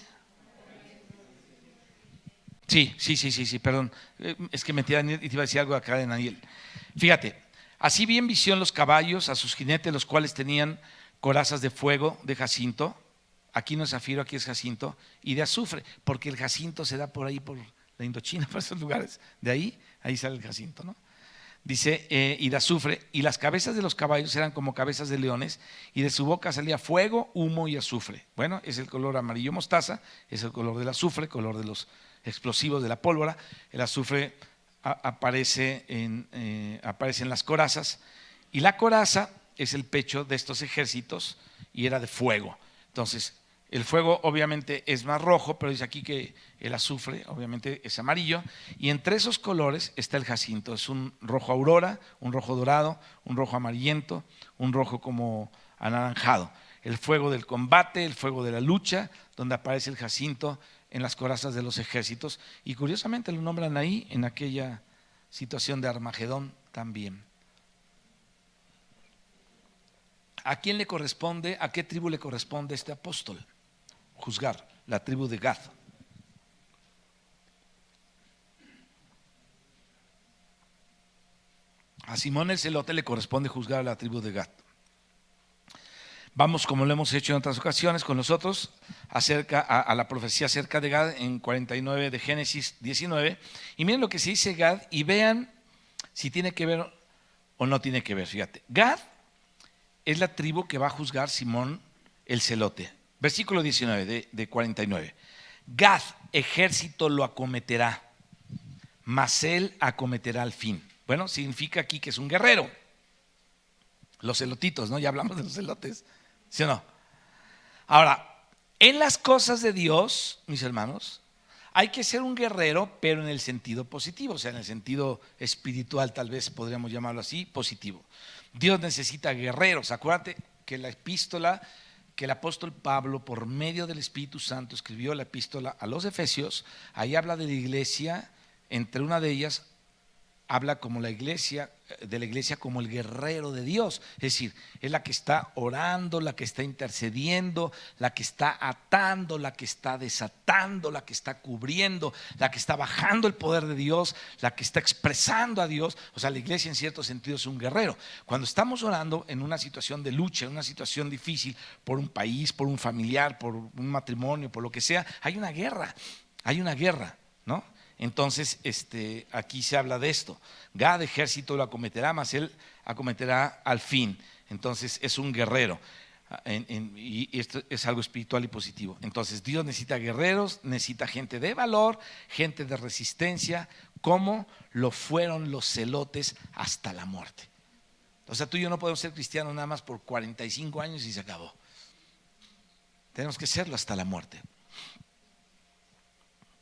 Sí, perdón. Es que metí a Daniel y te iba a decir algo acá de Daniel. Fíjate, así vi en visión los caballos, a sus jinetes, los cuales tenían corazas de fuego de jacinto. Aquí no es zafiro, aquí es jacinto, y de azufre, porque el jacinto se da por ahí, por la Indochina, por esos lugares. De ahí sale el jacinto, ¿no? Dice, y de azufre, y las cabezas de los caballos eran como cabezas de leones, y de su boca salía fuego, humo y azufre. Bueno, es el color amarillo mostaza, es el color del azufre, color de los explosivos de la pólvora. El azufre aparece en las corazas, y la coraza es el pecho de estos ejércitos, y era de fuego. Entonces, el fuego obviamente es más rojo, pero dice aquí que el azufre obviamente es amarillo, y entre esos colores está el jacinto. Es un rojo aurora, un rojo dorado, un rojo amarillento, un rojo como anaranjado. El fuego del combate, el fuego de la lucha, donde aparece el jacinto en las corazas de los ejércitos, y curiosamente lo nombran ahí en aquella situación de Armagedón también. ¿A quién le corresponde, a qué tribu le corresponde este apóstol juzgar? La tribu de Gad. A Simón el celote le corresponde juzgar a la tribu de Gad. Vamos, como lo hemos hecho en otras ocasiones con nosotros, a la profecía acerca de Gad en 49 de Génesis 19, y miren lo que se dice Gad y vean si tiene que ver o no tiene que ver. Fíjate, Gad es la tribu que va a juzgar Simón el celote. Versículo 19 de 49. Gad, ejército lo acometerá, mas él acometerá al fin. Bueno, significa aquí que es un guerrero. Los celotitos, ¿no? Ya hablamos de los celotes, ¿sí o no? Ahora, en las cosas de Dios, mis hermanos, hay que ser un guerrero, pero en el sentido positivo, o sea, en el sentido espiritual, tal vez podríamos llamarlo así, positivo. Dios necesita guerreros. Acuérdate que la epístola que el apóstol Pablo, por medio del Espíritu Santo, escribió, la epístola a los Efesios, ahí habla de la iglesia, entre una de ellas habla como la iglesia, de la iglesia como el guerrero de Dios, es decir, es la que está orando, la que está intercediendo, la que está atando, la que está desatando, la que está cubriendo, la que está bajando el poder de Dios, la que está expresando a Dios. O sea, la iglesia en cierto sentido es un guerrero. Cuando estamos orando en una situación de lucha, en una situación difícil, por un país, por un familiar, por un matrimonio, por lo que sea, hay una guerra, ¿no? Entonces, aquí se habla de esto. Gad, ejército lo acometerá, mas él acometerá al fin. Entonces, es un guerrero. y esto es algo espiritual y positivo. Entonces Dios necesita guerreros, necesita gente de valor, gente de resistencia, como lo fueron los celotes hasta la muerte. O sea, tú y yo no podemos ser cristianos nada más por 45 años y se acabó. Tenemos que serlo hasta la muerte.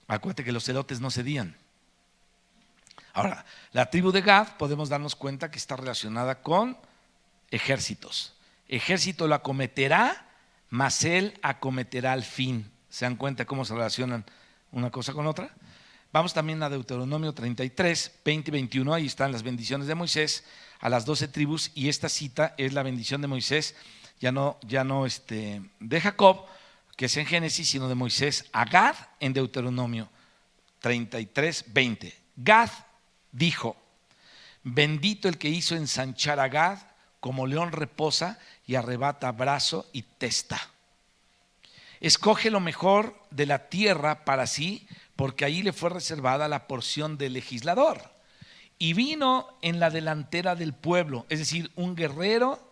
Acuérdate que los celotes no cedían. Ahora, la tribu de Gad podemos darnos cuenta que está relacionada con ejércitos. Ejército lo acometerá, mas él acometerá al fin. ¿Se dan cuenta cómo se relacionan una cosa con otra? Vamos también a Deuteronomio 33, 20 y 21. Ahí están las bendiciones de Moisés a las 12 tribus, y esta cita es la bendición de Moisés, ya no de Jacob, que es en Génesis, sino de Moisés a Gad en Deuteronomio 33, 20. Gad dijo: bendito el que hizo ensanchar a Gad, como león reposa y arrebata brazo y testa. Escoge lo mejor de la tierra para sí, porque allí le fue reservada la porción del legislador. Y vino en la delantera del pueblo, es decir, un guerrero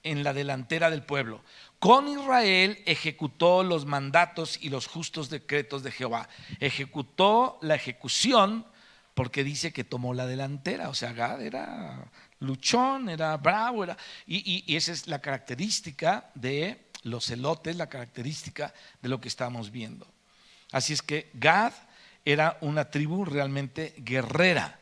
en la delantera del pueblo. Con Israel ejecutó los mandatos y los justos decretos de Jehová. Ejecutó la ejecución, porque dice que tomó la delantera. O sea, Gad era luchón, era bravo, y esa es la característica de los celotes, la característica de lo que estamos viendo. Así es que Gad era una tribu realmente guerrera.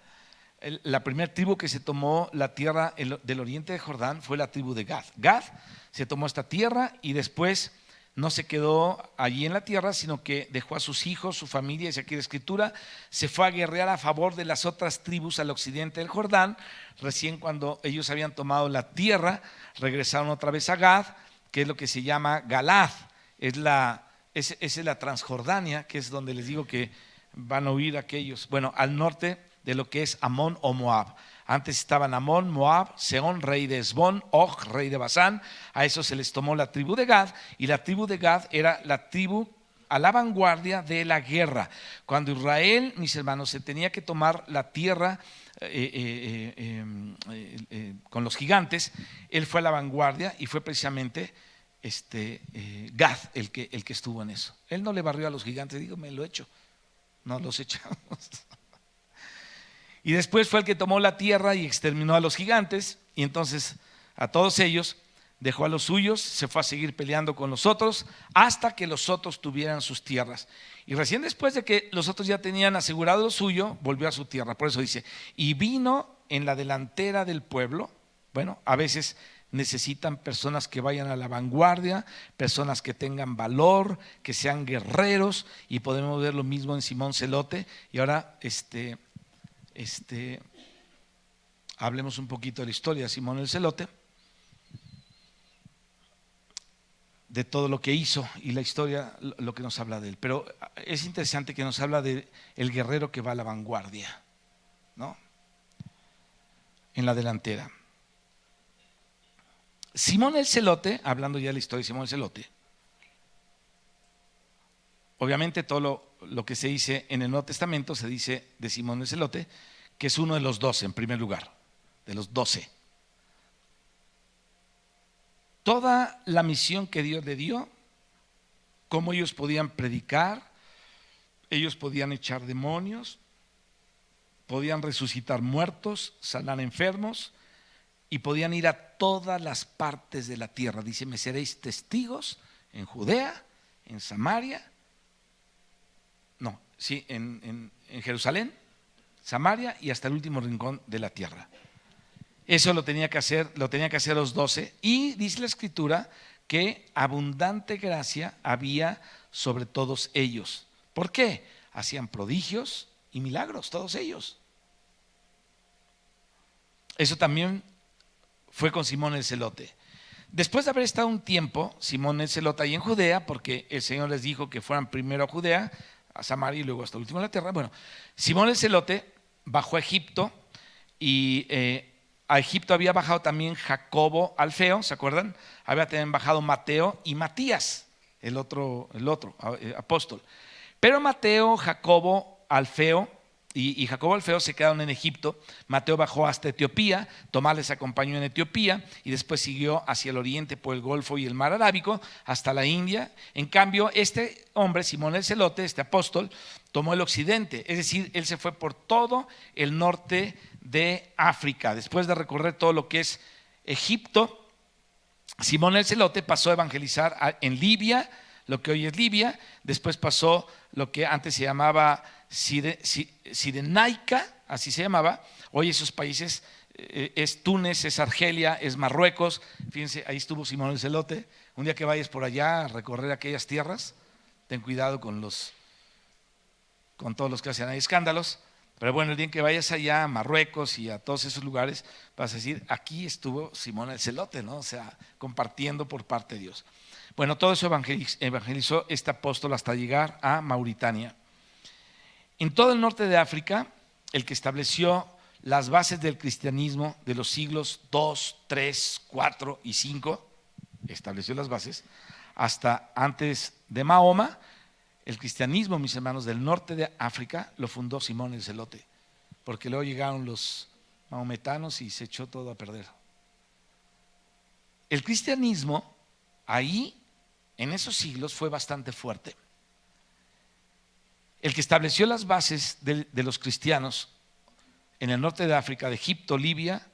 La primera tribu que se tomó la tierra del oriente de Jordán fue la tribu de Gad. Gad se tomó esta tierra y después no se quedó allí en la tierra, sino que dejó a sus hijos, su familia, dice aquí la escritura, se fue a guerrear a favor de las otras tribus al occidente del Jordán. Recién cuando ellos habían tomado la tierra, regresaron otra vez a Gad, que es lo que se llama Galaad. Esa es la Transjordania, que es donde les digo que van a huir aquellos, bueno, al norte de lo que es Amón o Moab. Antes estaban Amón, Moab, Sehón, rey de Esbón, Og, rey de Basán. A eso se les tomó la tribu de Gad, y la tribu de Gad era la tribu a la vanguardia de la guerra. Cuando Israel, mis hermanos, se tenía que tomar la tierra con los gigantes, él fue a la vanguardia y fue precisamente Gad el que estuvo en eso. Él no le barrió a los gigantes, digo, me lo he hecho. No los echamos. Y después fue el que tomó la tierra y exterminó a los gigantes, y entonces a todos ellos dejó a los suyos, se fue a seguir peleando con los otros hasta que los otros tuvieran sus tierras. Y recién después de que los otros ya tenían asegurado lo suyo, volvió a su tierra. Por eso dice, y vino en la delantera del pueblo. Bueno, a veces necesitan personas que vayan a la vanguardia, personas que tengan valor, que sean guerreros, y podemos ver lo mismo en Simón Celote. Y ahora hablemos un poquito de la historia de Simón el Celote, de todo lo que hizo y la historia, lo que nos habla de él. Pero es interesante que nos habla de el guerrero que va a la vanguardia, ¿no? En la delantera. Simón el Celote, hablando ya de la historia de Simón el Celote, obviamente todo lo que se dice en el Nuevo Testamento se dice de Simón el Celote, que es uno de los 12 en primer lugar, de los 12. Toda la misión que Dios le dio, cómo ellos podían predicar, ellos podían echar demonios, podían resucitar muertos, sanar enfermos, y podían ir a todas las partes de la tierra. Dice, me seréis testigos en Judea, en Samaria, en Jerusalén, Samaria y hasta el último rincón de la tierra. Eso lo tenía que hacer los 12, y dice la escritura que abundante gracia había sobre todos ellos. ¿Por qué? Hacían prodigios y milagros todos ellos. Eso también fue con Simón el Celote. Después de haber estado un tiempo Simón el Celote ahí en Judea, porque el Señor les dijo que fueran primero a Judea, a Samaria y luego hasta el último de la tierra. Bueno, Simón el Celote bajó a Egipto, y a Egipto había bajado también Jacobo Alfeo, ¿se acuerdan? Había también bajado Mateo y Matías, el otro apóstol. Pero Mateo, Jacobo, Alfeo y Jacobo el Feo se quedaron en Egipto. Mateo bajó hasta Etiopía, Tomás les acompañó en Etiopía y después siguió hacia el oriente por el Golfo y el Mar Arábigo hasta la India. En cambio, este hombre, Simón el Celote, este apóstol, tomó el occidente, es decir, él se fue por todo el norte de África. Después de recorrer todo lo que es Egipto, Simón el Celote pasó a evangelizar en Libia, lo que hoy es Libia. Después pasó lo que antes se llamaba Cirenaica, así se llamaba. Hoy esos países es Túnez, es Argelia, es Marruecos. Fíjense, ahí estuvo Simón el Celote. Un día que vayas por allá a recorrer aquellas tierras, ten cuidado con todos los que hacen ahí escándalos. Pero bueno, el día en que vayas allá a Marruecos y a todos esos lugares, vas a decir, aquí estuvo Simón el Celote, ¿no? O sea, compartiendo por parte de Dios. Bueno, todo eso evangelizó este apóstol hasta llegar a Mauritania. En todo el norte de África, el que estableció las bases del cristianismo de los siglos 2, 3, 4 y 5, estableció las bases, hasta antes de Mahoma. El cristianismo, mis hermanos, del norte de África lo fundó Simón el Celote, porque luego llegaron los mahometanos y se echó todo a perder. El cristianismo ahí, en esos siglos, fue bastante fuerte. El que estableció las bases de los cristianos en el norte de África, de Egipto, Libia,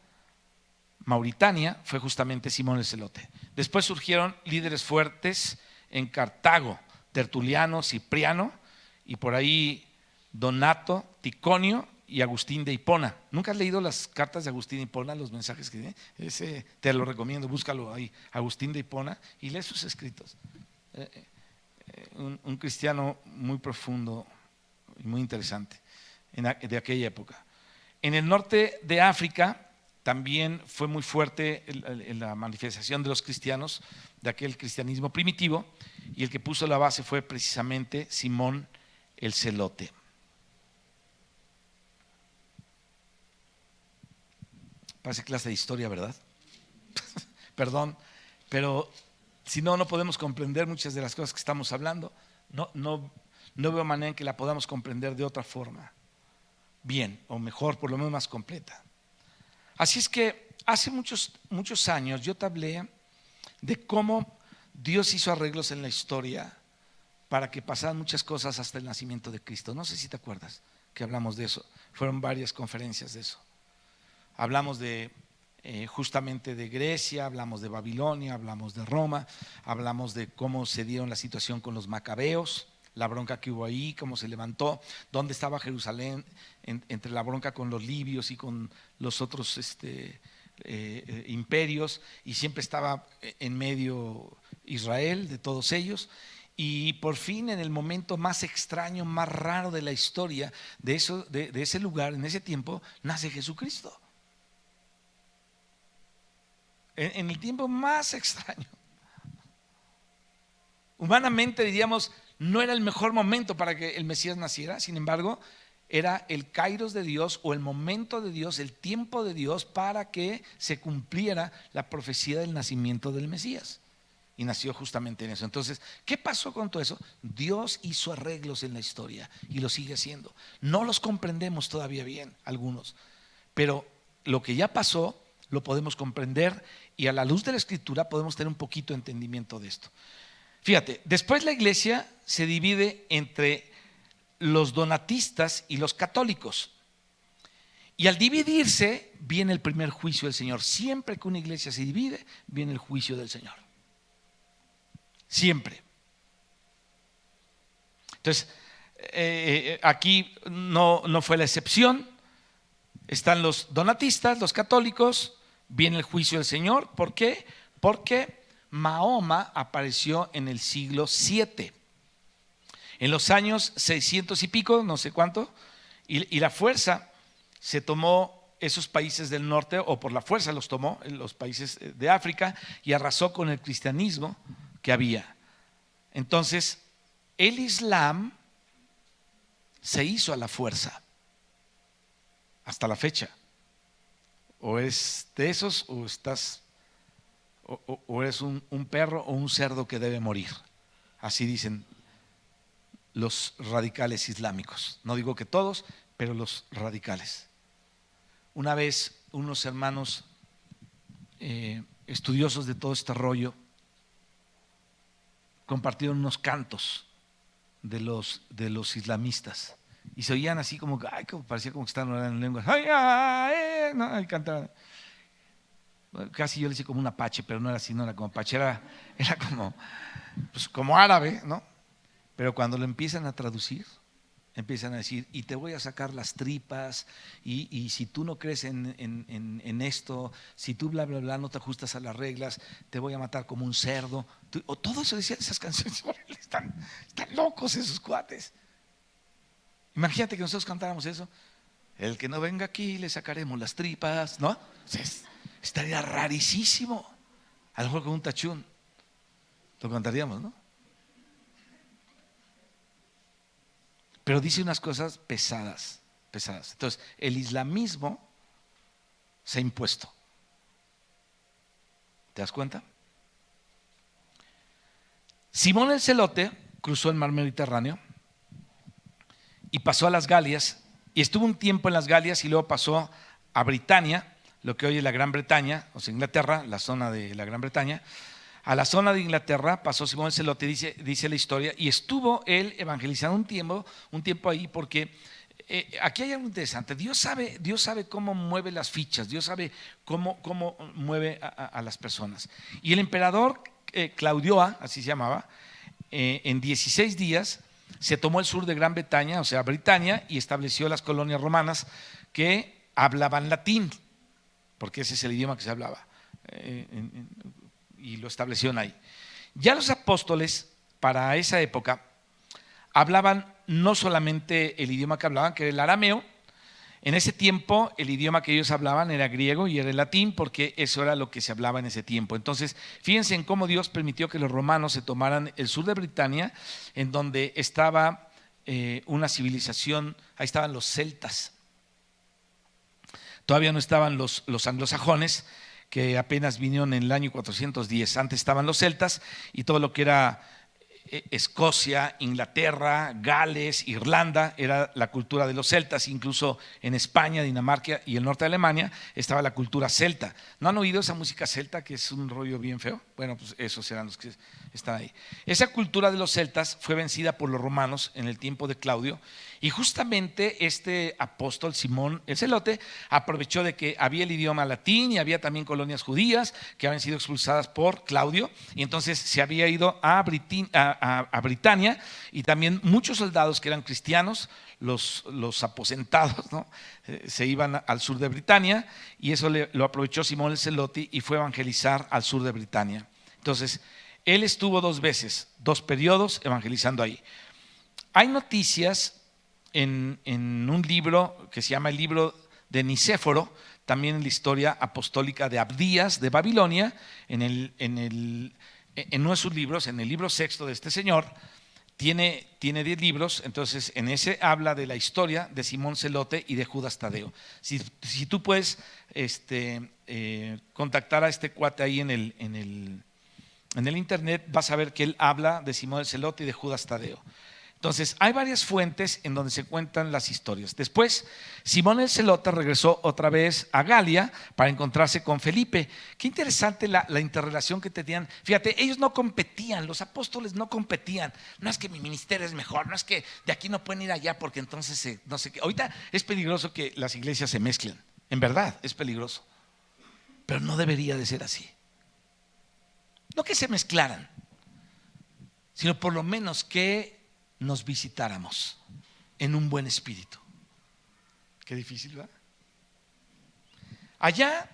Mauritania, fue justamente Simón el Celote. Después surgieron líderes fuertes en Cartago, Tertuliano, Cipriano, y por ahí Donato, Ticonio y Agustín de Hipona. ¿Nunca has leído las cartas de Agustín de Hipona, los mensajes que tiene? Ese te lo recomiendo, búscalo ahí, Agustín de Hipona, y lee sus escritos. Un cristiano muy profundo y muy interesante de aquella época. En el norte de África también fue muy fuerte en la manifestación de los cristianos, de aquel cristianismo primitivo, y el que puso la base fue precisamente Simón el Celote. Parece clase de historia, ¿verdad? Perdón, pero si no, no podemos comprender muchas de las cosas que estamos hablando. No veo manera en que la podamos comprender de otra forma, bien, o mejor, por lo menos más completa. Así es que hace muchos años yo te hablé de cómo Dios hizo arreglos en la historia para que pasaran muchas cosas hasta el nacimiento de Cristo. No sé si te acuerdas que hablamos de eso. Fueron varias conferencias de eso. Hablamos justamente de Grecia, hablamos de Babilonia, hablamos de Roma, hablamos de cómo se dieron la situación con los macabeos, la bronca que hubo ahí, cómo se levantó, dónde estaba Jerusalén entre la bronca con los libios y con los otros imperios, y siempre estaba en medio Israel de todos ellos. Y por fin, en el momento más extraño, más raro de la historia de ese lugar, en ese tiempo, nace Jesucristo. En el tiempo más extraño. Humanamente diríamos, no era el mejor momento para que el Mesías naciera. Sin embargo, era el kairos de Dios, o el momento de Dios, el tiempo de Dios, para que se cumpliera la profecía del nacimiento del Mesías. Y nació justamente en eso. Entonces, ¿qué pasó con todo eso? Dios hizo arreglos en la historia y lo sigue haciendo. No los comprendemos todavía bien, algunos, pero lo que ya pasó lo podemos comprender, y a la luz de la Escritura podemos tener un poquito de entendimiento de esto. Fíjate, después la iglesia se divide entre los donatistas y los católicos. Y al dividirse viene el primer juicio del Señor. Siempre que una iglesia se divide, viene el juicio del Señor. Siempre. Entonces, aquí no fue la excepción. Están los donatistas, los católicos, viene el juicio del Señor. ¿Por qué? Porque Mahoma apareció en el siglo 7, en los años 600 y pico, no sé cuánto, y la fuerza se tomó esos países del norte, o por la fuerza los tomó los países de África, y arrasó con el cristianismo que había. Entonces, el Islam se hizo a la fuerza hasta la fecha. O es de esos, o estás, o eres un perro o un cerdo que debe morir. Así dicen los radicales islámicos. No digo que todos, pero los radicales. Una vez unos hermanos estudiosos de todo este rollo compartieron unos cantos de los islamistas y se oían así como, ay, como parecía como que estaban hablando en lenguas, ay, ay, no, ay, cantaban. Casi yo le decía como un apache, pero no era así, no era como apache, era como, pues, como árabe, ¿no? Pero cuando lo empiezan a traducir, empiezan a decir, y te voy a sacar las tripas, y si tú no crees en esto, si tú bla, bla, bla, no te ajustas a las reglas, te voy a matar como un cerdo. O todo eso decían esas canciones. Están locos esos cuates. Imagínate que nosotros cantáramos eso. El que no venga aquí le sacaremos las tripas, ¿no? O sea, estaría rarísimo. A lo mejor con un tachún lo cantaríamos, ¿no? Pero dice unas cosas pesadas, pesadas. Entonces, el islamismo se ha impuesto. ¿Te das cuenta? Simón el Celote cruzó el mar Mediterráneo y pasó a las Galias, y estuvo un tiempo en las Galias y luego pasó a Britania, lo que hoy es la Gran Bretaña, o sea, Inglaterra, la zona de la Gran Bretaña. A la zona de Inglaterra pasó Simón el Celote, dice la historia, y estuvo él evangelizando un tiempo ahí, porque aquí hay algo interesante. Dios sabe cómo mueve las fichas, Dios sabe cómo mueve a las personas. Y el emperador Claudioa, así se llamaba, en 16 días se tomó el sur de Gran Bretaña, o sea, Britania, y estableció las colonias romanas que hablaban latín, porque ese es el idioma que se hablaba. Y lo establecieron ahí. Ya los apóstoles para esa época hablaban no solamente el idioma que hablaban, que era el arameo. En ese tiempo el idioma que ellos hablaban era griego y era el latín, porque eso era lo que se hablaba en ese tiempo. Entonces, fíjense en cómo Dios permitió que los romanos se tomaran el sur de Britania, en donde estaba una civilización. Ahí estaban los celtas. Todavía no estaban los anglosajones, que apenas vinieron en el año 410. Antes estaban los celtas y todo lo que era Escocia, Inglaterra, Gales, Irlanda, era la cultura de los celtas. Incluso en España, Dinamarca y el norte de Alemania estaba la cultura celta. ¿No han oído esa música celta que es un rollo bien feo? Bueno, pues esos eran los que están ahí. Esa cultura de los celtas fue vencida por los romanos en el tiempo de Claudio, y justamente este apóstol Simón el Celote aprovechó de que había el idioma latín y había también colonias judías que habían sido expulsadas por Claudio, y entonces se había ido a Britania, y también muchos soldados que eran cristianos, los aposentados, ¿no? Se iban al sur de Britania, y eso lo aprovechó Simón el Celote y fue a evangelizar al sur de Britania. Entonces, él estuvo 2 veces, 2 periodos evangelizando ahí. Hay noticias en un libro que se llama el libro de Nicéforo, también en la historia apostólica de Abdías de Babilonia, en uno de sus libros, en el libro 6 de este señor. Tiene 10 libros, entonces en ese habla de la historia de Simón Celote y de Judas Tadeo. Si tú puedes contactar a este cuate ahí en el internet, vas a ver que él habla de Simón el Celote y de Judas Tadeo. Entonces hay varias fuentes en donde se cuentan las historias. Después Simón el Celote regresó otra vez a Galia para encontrarse con Felipe. Qué interesante la interrelación que tenían. Fíjate, ellos no competían, los apóstoles no competían. No es que mi ministerio es mejor, no es que de aquí no pueden ir allá porque entonces no sé qué. Ahorita es peligroso que las iglesias se mezclen, en verdad es peligroso, pero no debería de ser así. No que se mezclaran, sino por lo menos que nos visitáramos en un buen espíritu. Qué difícil, ¿verdad? Allá,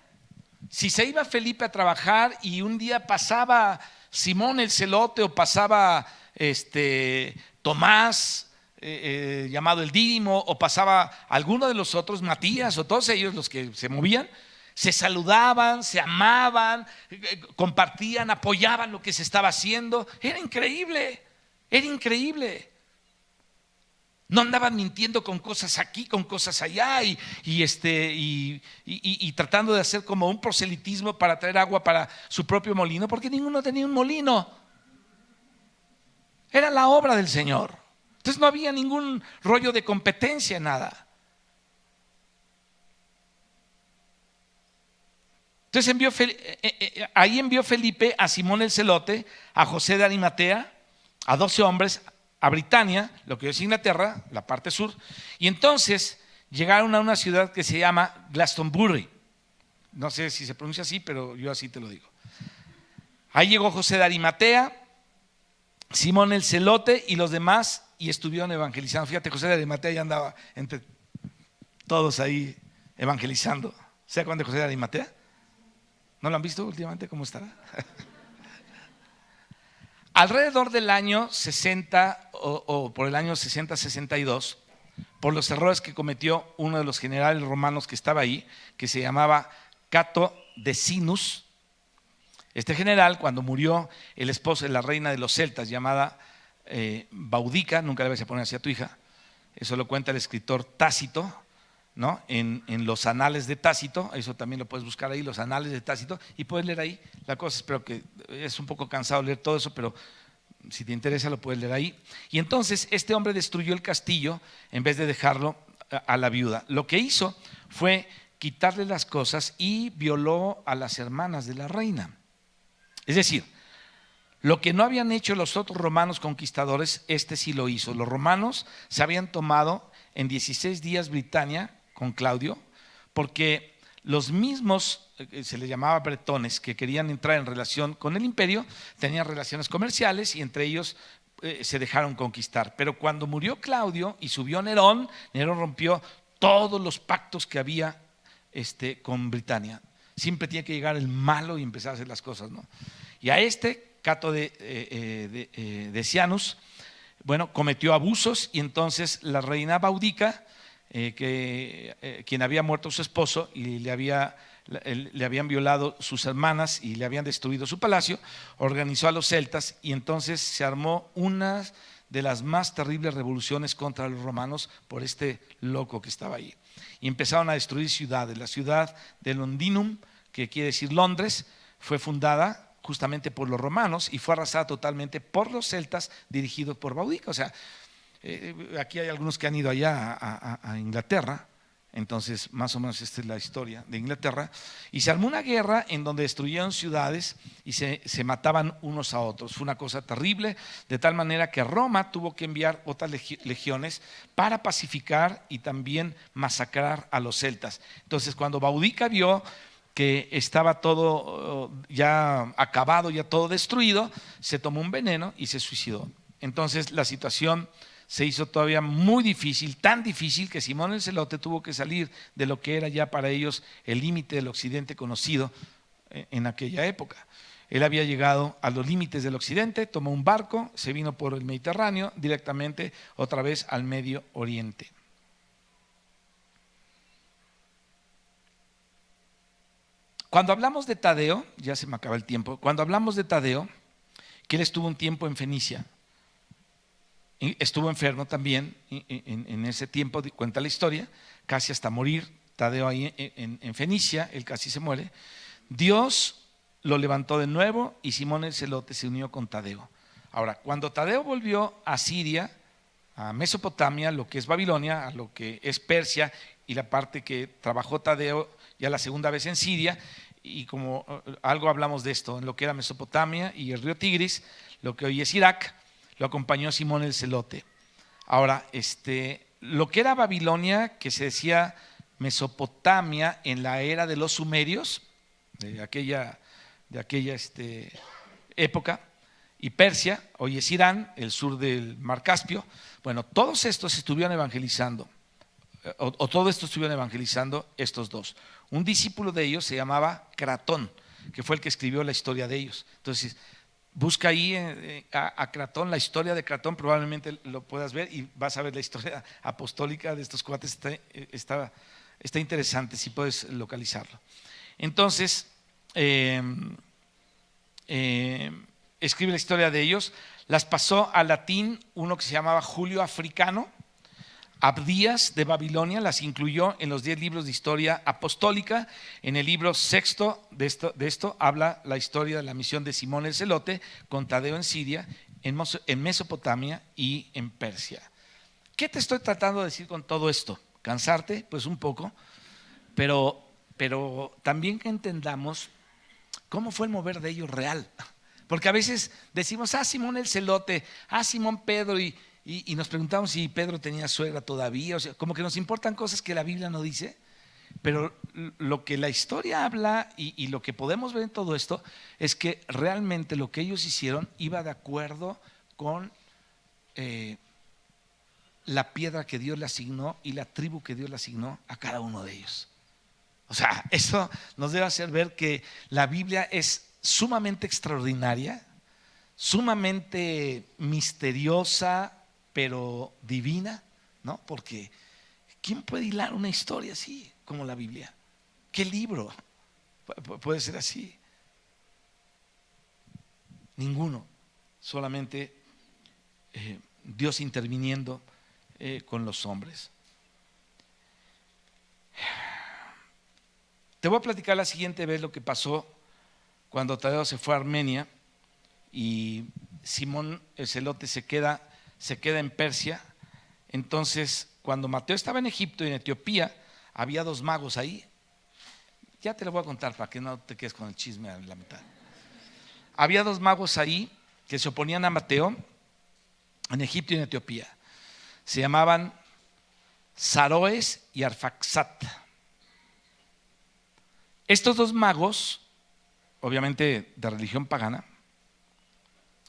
si se iba Felipe a trabajar y un día pasaba Simón el Celote o pasaba Tomás, llamado el Dídimo, o pasaba alguno de los otros, Matías, o todos ellos los que se movían, se saludaban, se amaban, compartían, apoyaban lo que se estaba haciendo. Era increíble, era increíble. No andaban mintiendo con cosas aquí, con cosas allá y tratando de hacer como un proselitismo para traer agua para su propio molino, porque ninguno tenía un molino. Era la obra del Señor. Entonces no había ningún rollo de competencia, nada. Entonces ahí envió Felipe a Simón el Celote, a José de Arimatea, a 12 hombres, a Britania, lo que es Inglaterra, la parte sur, y entonces llegaron a una ciudad que se llama Glastonbury. No sé si se pronuncia así, pero yo así te lo digo. Ahí llegó José de Arimatea, Simón el Celote y los demás, y estuvieron evangelizando. Fíjate, José de Arimatea ya andaba entre todos ahí evangelizando. ¿Se acuerdan de José de Arimatea? ¿No lo han visto últimamente? ¿Cómo estará? Alrededor del año 60 o por el año 60-62, por los errores que cometió uno de los generales romanos que estaba ahí, que se llamaba Cato Decianus. Este general, cuando murió el esposo de la reina de los celtas llamada Boudica, nunca le vas a poner así a tu hija, eso lo cuenta el escritor Tácito, ¿no? En los anales de Tácito, eso también lo puedes buscar ahí, los anales de Tácito, y puedes leer ahí la cosa. Espero que es un poco cansado leer todo eso, pero si te interesa lo puedes leer ahí. Y entonces este hombre destruyó el castillo en vez de dejarlo a la viuda. Lo que hizo fue quitarle las cosas y violó a las hermanas de la reina. Es decir, lo que no habían hecho los otros romanos conquistadores, este sí lo hizo. Los romanos se habían tomado en 16 días Britania con Claudio, porque los mismos, se les llamaba bretones, que querían entrar en relación con el imperio, tenían relaciones comerciales y entre ellos se dejaron conquistar. Pero cuando murió Claudio y subió Nerón, Nerón rompió todos los pactos que había con Britania. Siempre tiene que llegar el malo y empezar a hacer las cosas, ¿no? Y a Cato Decianus, bueno, cometió abusos y entonces la reina Boudica, quien había muerto su esposo y le habían violado sus hermanas y le habían destruido su palacio, organizó a los celtas y entonces se armó una de las más terribles revoluciones contra los romanos por este loco que estaba ahí. Y empezaron a destruir ciudades. La ciudad de Londinum, que quiere decir Londres, fue fundada justamente por los romanos y fue arrasada totalmente por los celtas dirigidos por Boudica. O sea, aquí hay algunos que han ido allá a Inglaterra, entonces más o menos esta es la historia de Inglaterra, y se armó una guerra en donde destruyeron ciudades y se mataban unos a otros. Fue una cosa terrible, de tal manera que Roma tuvo que enviar otras legiones para pacificar y también masacrar a los celtas. Entonces cuando Boudica vio que estaba todo ya acabado, ya todo destruido, se tomó un veneno y se suicidó. Entonces la situación se hizo todavía muy difícil, tan difícil que Simón el Celote tuvo que salir de lo que era ya para ellos el límite del occidente conocido en aquella época. Él había llegado a los límites del occidente, tomó un barco, se vino por el Mediterráneo directamente otra vez al Medio Oriente. Cuando hablamos de Tadeo, ya se me acaba el tiempo, cuando hablamos de Tadeo, que él estuvo un tiempo en Fenicia, estuvo enfermo también en ese tiempo, cuenta la historia, casi hasta morir, Tadeo ahí en Fenicia, él casi se muere. Dios lo levantó de nuevo y Simón el Celote se unió con Tadeo. Ahora, cuando Tadeo volvió a Siria, a Mesopotamia, lo que es Babilonia, a lo que es Persia y la parte que trabajó Tadeo ya la segunda vez en Siria, y como algo hablamos de esto, en lo que era Mesopotamia y el río Tigris, lo que hoy es Irak, lo acompañó Simón el Celote. Ahora, lo que era Babilonia, que se decía Mesopotamia en la era de los sumerios, de aquella época, y Persia, hoy es Irán, el sur del Mar Caspio. Bueno, todos estos estuvieron evangelizando, o todo esto estuvieron evangelizando estos dos. Un discípulo de ellos se llamaba Cratón, que fue el que escribió la historia de ellos. Entonces, busca ahí a Cratón, la historia de Cratón, probablemente lo puedas ver y vas a ver la historia apostólica de estos cuates, está interesante si puedes localizarlo. Entonces, escribe la historia de ellos, las pasó al latín uno que se llamaba Julio Africano. Abdías de Babilonia las incluyó en los 10 libros de historia apostólica. En el libro sexto de esto habla la historia de la misión de Simón el Celote con Tadeo en Siria, en Mesopotamia y en Persia. ¿Qué te estoy tratando de decir con todo esto? ¿Cansarte? Pues un poco, pero pero también que entendamos cómo fue el mover de ellos real. Porque a veces decimos, Simón el celote, Simón Pedro, y nos preguntamos si Pedro tenía suegra todavía. O sea, como que nos importan cosas que la Biblia no dice, pero lo que la historia habla y lo que podemos ver en todo esto es que realmente lo que ellos hicieron iba de acuerdo con la piedra que Dios le asignó y la tribu que Dios le asignó a cada uno de ellos. O sea, eso nos debe hacer ver que la Biblia es sumamente extraordinaria, sumamente misteriosa, pero divina, ¿no? Porque ¿quién puede hilar una historia así como la Biblia? ¿Qué libro puede ser así? Ninguno, solamente Dios interviniendo con los hombres. Te voy a platicar la siguiente vez lo que pasó cuando Tadeo se fue a Armenia y Simón el celote se queda en Persia. Entonces, cuando Mateo estaba en Egipto y en Etiopía, había 2 magos ahí. Ya te lo voy a contar para que no te quedes con el chisme a la mitad. Había 2 magos ahí que se oponían a Mateo en Egipto y en Etiopía. Se llamaban Saroes y Arfaxat. Estos 2 magos, obviamente de religión pagana,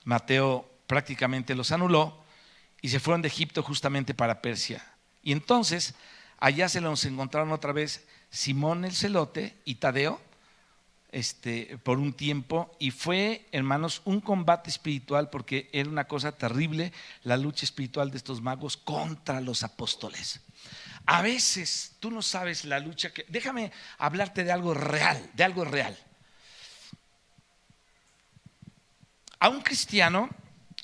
Mateo prácticamente los anuló y se fueron de Egipto justamente para Persia. Y entonces allá se los encontraron otra vez Simón el celote y Tadeo por un tiempo, y fue, hermanos, un combate espiritual, porque era una cosa terrible la lucha espiritual de estos magos contra los apóstoles. A veces tú no sabes la lucha que… Déjame hablarte de algo real, A un cristiano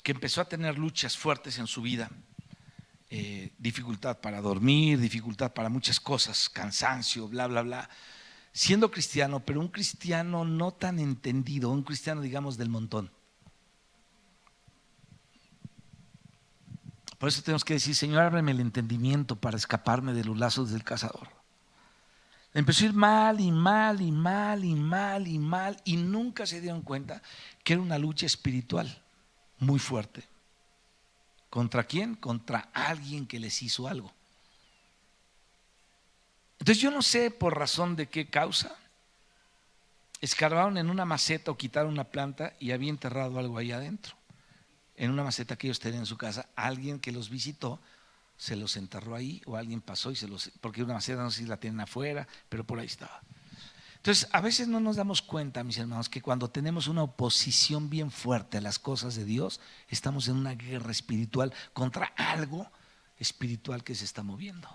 que empezó a tener luchas fuertes en su vida, dificultad para dormir, dificultad para muchas cosas, cansancio, bla, bla, bla, siendo cristiano, pero un cristiano no tan entendido, un cristiano, digamos, del montón. Por eso tenemos que decir: Señor, ábreme el entendimiento para escaparme de los lazos del cazador. Empezó a ir mal y mal y mal y mal y mal, y nunca se dieron cuenta que era una lucha espiritual muy fuerte. ¿Contra quién? Contra alguien que les hizo algo. Entonces yo no sé por razón de qué causa escarbaron en una maceta o quitaron una planta y había enterrado algo ahí adentro. En una maceta que ellos tenían en su casa, alguien que los visitó se los enterró ahí, o alguien pasó y porque una maceta no sé si la tienen afuera, pero por ahí estaba. Entonces a veces no nos damos cuenta, mis hermanos, que cuando tenemos una oposición bien fuerte a las cosas de Dios, estamos en una guerra espiritual contra algo espiritual que se está moviendo.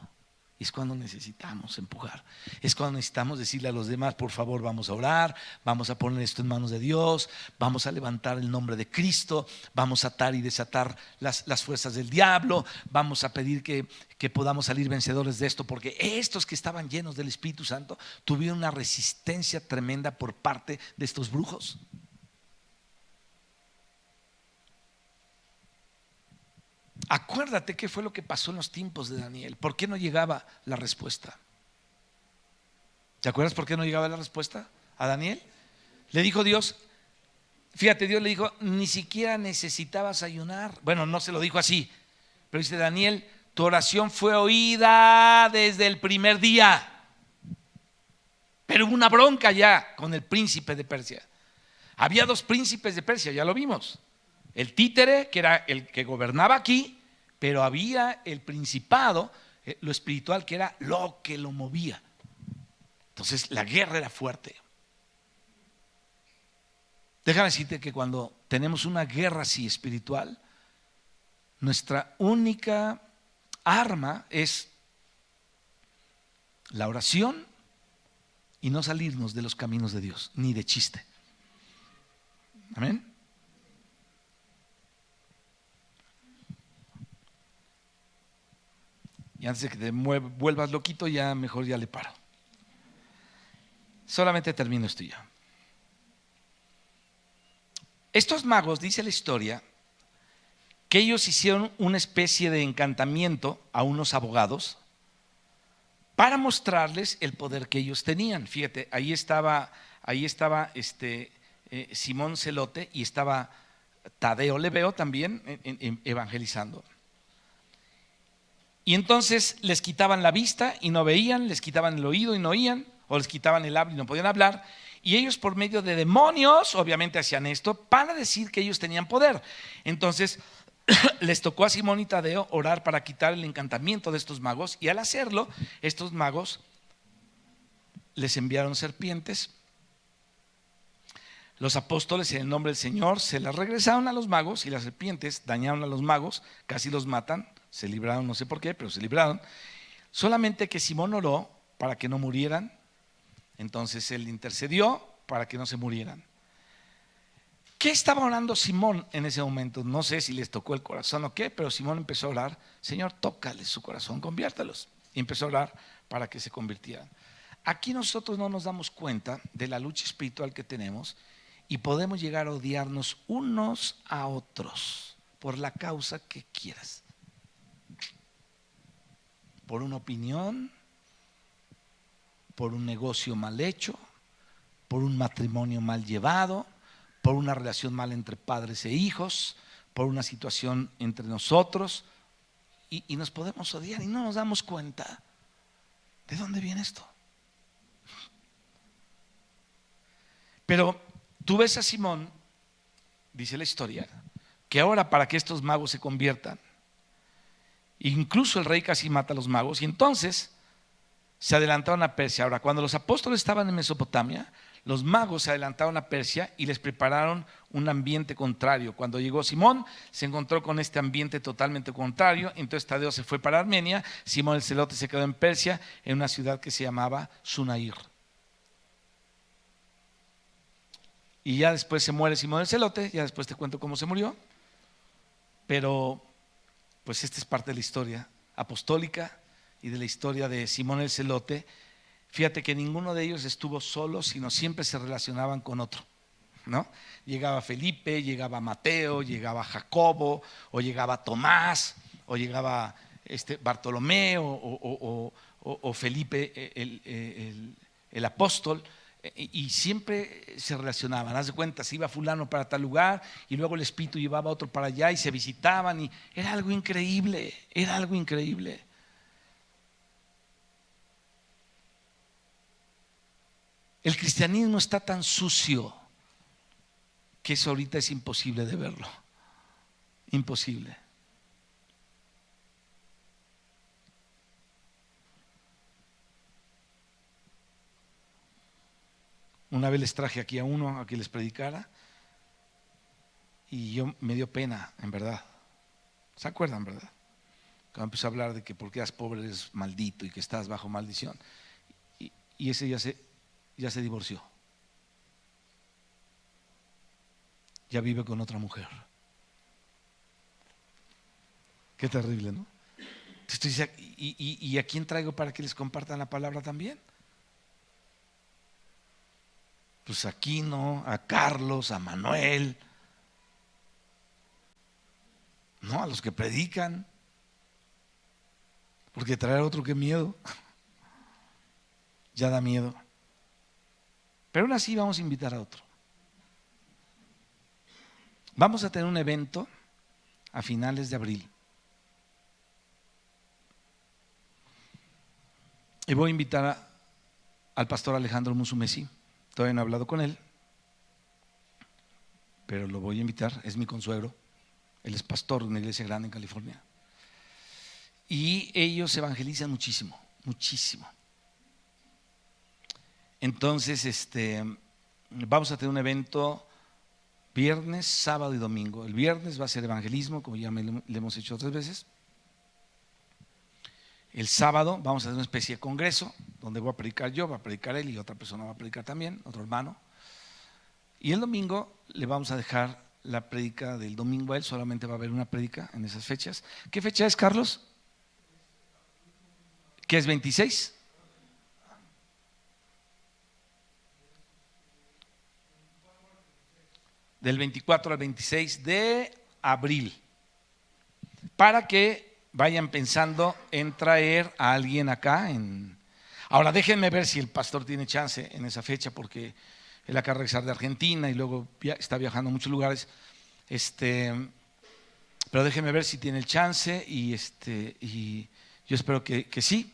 Y es cuando necesitamos empujar, es cuando necesitamos decirle a los demás: por favor, vamos a orar, vamos a poner esto en manos de Dios, vamos a levantar el nombre de Cristo, vamos a atar y desatar las fuerzas del diablo, vamos a pedir que podamos salir vencedores de esto, porque estos que estaban llenos del Espíritu Santo tuvieron una resistencia tremenda por parte de estos brujos. Acuérdate qué fue lo que pasó en los tiempos de Daniel. ¿Por qué no llegaba la respuesta? ¿Te acuerdas por qué no llegaba la respuesta a Daniel? Le dijo Dios, fíjate, Dios le dijo: ni siquiera necesitabas ayunar. Bueno, no se lo dijo así, pero dice: Daniel, tu oración fue oída desde el primer día. Pero hubo una bronca ya con el príncipe de Persia. Había 2 príncipes de Persia, ya lo vimos. El títere, que era el que gobernaba aquí, pero había el principado, lo espiritual, que era lo que lo movía. Entonces la guerra era fuerte. Déjame decirte que cuando tenemos una guerra así espiritual, nuestra única arma es la oración y no salirnos de los caminos de Dios, ni de chiste. Amén. Y antes de que te vuelvas loquito, ya mejor ya le paro. Solamente termino esto ya. Estos magos, dice la historia, que ellos hicieron una especie de encantamiento a unos abogados para mostrarles el poder que ellos tenían. Fíjate, ahí estaba Simón Celote y estaba Tadeo Leveo también evangelizando. Y entonces les quitaban la vista y no veían, les quitaban el oído y no oían, o les quitaban el habla y no podían hablar. Y ellos, por medio de demonios, obviamente hacían esto para decir que ellos tenían poder. Entonces les tocó a Simón y Tadeo orar para quitar el encantamiento de estos magos, y al hacerlo, estos magos les enviaron serpientes. Los apóstoles, en el nombre del Señor, se las regresaron a los magos, y las serpientes dañaron a los magos, casi los matan. Se libraron, no sé por qué, pero se libraron. Solamente que Simón oró para que no murieran. Entonces él intercedió para que no se murieran. ¿Qué estaba orando Simón en ese momento? No sé si les tocó el corazón o qué, pero Simón empezó a orar: Señor, tócales su corazón, conviértalos. Y empezó a orar para que se convirtieran. Aquí nosotros no nos damos cuenta de la lucha espiritual que tenemos, y podemos llegar a odiarnos unos a otros por la causa que quieras. Por una opinión, por un negocio mal hecho, por un matrimonio mal llevado, por una relación mal entre padres e hijos, por una situación entre nosotros, y nos podemos odiar y no nos damos cuenta. ¿De dónde viene esto? Pero tú ves a Simón, dice la historia, que ahora, para que estos magos se conviertan, incluso el rey casi mata a los magos, y entonces se adelantaron a Persia. Ahora, cuando los apóstoles estaban en Mesopotamia, los magos se adelantaron a Persia y les prepararon un ambiente contrario. Cuando llegó Simón, se encontró con este ambiente totalmente contrario. Entonces Tadeo se fue para Armenia, Simón el Celote se quedó en Persia, en una ciudad que se llamaba Sunair. Y ya después se muere Simón el Celote, ya después te cuento cómo se murió. Pero pues esta es parte de la historia apostólica y de la historia de Simón el Celote. Fíjate que ninguno de ellos estuvo solo, sino siempre se relacionaban con otro, ¿no? Llegaba Felipe, llegaba Mateo, llegaba Jacobo, o llegaba Tomás, o llegaba Bartolomé, o Felipe el apóstol, y siempre se relacionaban. Haz de cuenta, se iba fulano para tal lugar y luego el Espíritu llevaba a otro para allá y se visitaban, y era algo increíble, era algo increíble. El cristianismo está tan sucio que eso ahorita es imposible de verlo. Imposible. Una vez les traje aquí a uno a que les predicara, y yo me dio pena, en verdad. ¿Se acuerdan, verdad? Cuando empezó a hablar de que porque eras pobre eres maldito y que estás bajo maldición. Y ese ya se divorció. Ya vive con otra mujer. Qué terrible, ¿no? ¿Y a quién traigo para que les compartan la palabra también? Pues a Aquino, a Carlos, a Manuel, no, a los que predican. Porque traer a otro, qué miedo. Ya da miedo. Pero aún así vamos a invitar a otro. Vamos a tener un evento a finales de abril. Y voy a invitar al pastor Alejandro Musumeci. Todavía no he hablado con él, pero lo voy a invitar. Es mi consuegro. Él es pastor de una iglesia grande en California. Y ellos evangelizan muchísimo, muchísimo. Entonces, vamos a tener un evento viernes, sábado y domingo. El viernes va a ser evangelismo, como ya le hemos hecho otras veces. El sábado vamos a hacer una especie de congreso donde voy a predicar yo, va a predicar él y otra persona va a predicar también, otro hermano. Y el domingo le vamos a dejar la prédica del domingo a él, solamente va a haber una prédica en esas fechas. ¿Qué fecha es, Carlos? ¿Qué es 26? Del 24 al 26 de abril. Para que vayan pensando en traer a alguien acá en Ahora déjenme ver si el pastor tiene chance en esa fecha, porque él acaba de regresar de Argentina y luego está viajando a muchos lugares. Pero déjenme ver si tiene el chance y yo espero que sí.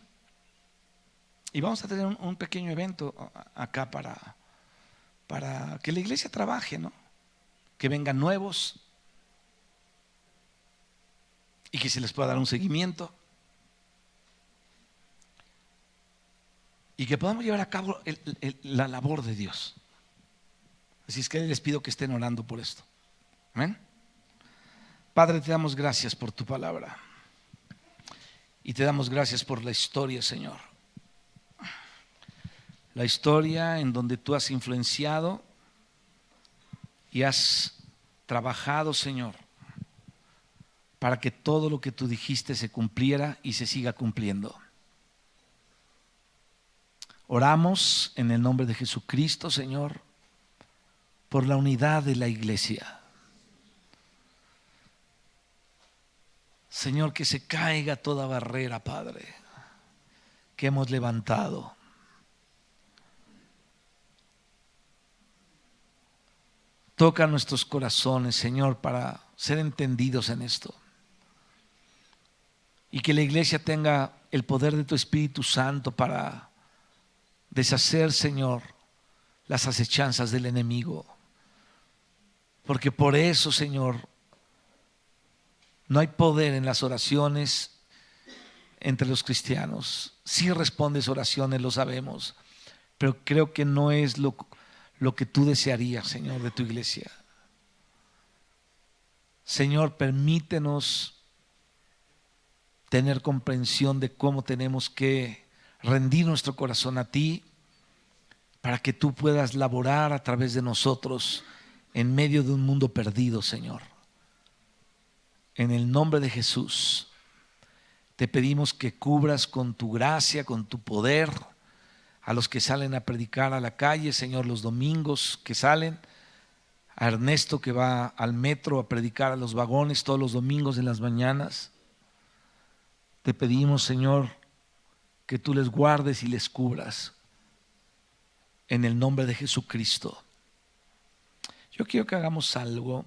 Y vamos a tener un pequeño evento acá para que la iglesia trabaje, ¿no? Que vengan nuevos y que se les pueda dar un seguimiento y que podamos llevar a cabo la labor de Dios. Así es que les pido que estén orando por esto. Amén. Padre, te damos gracias por tu palabra y te damos gracias por la historia, Señor. La historia en donde tú has influenciado y has trabajado, Señor, para que todo lo que tú dijiste se cumpliera y se siga cumpliendo. Oramos en el nombre de Jesucristo, Señor, por la unidad de la iglesia. Señor, que se caiga toda barrera, Padre, que hemos levantado. Toca nuestros corazones, Señor, para ser entendidos en esto. Y que la iglesia tenga el poder de tu Espíritu Santo para deshacer, Señor, las acechanzas del enemigo. Porque por eso, Señor, no hay poder en las oraciones entre los cristianos. Sí respondes oraciones, lo sabemos, pero creo que no es lo que tú desearías, Señor, de tu iglesia. Señor, permítenos tener comprensión de cómo tenemos que rendir nuestro corazón a ti para que tú puedas laborar a través de nosotros en medio de un mundo perdido, Señor. En el nombre de Jesús, te pedimos que cubras con tu gracia, con tu poder, a los que salen a predicar a la calle, Señor, los domingos que salen, a Ernesto que va al metro a predicar a los vagones todos los domingos en las mañanas. Te pedimos, Señor, que tú les guardes y les cubras en el nombre de Jesucristo. Yo quiero que hagamos algo.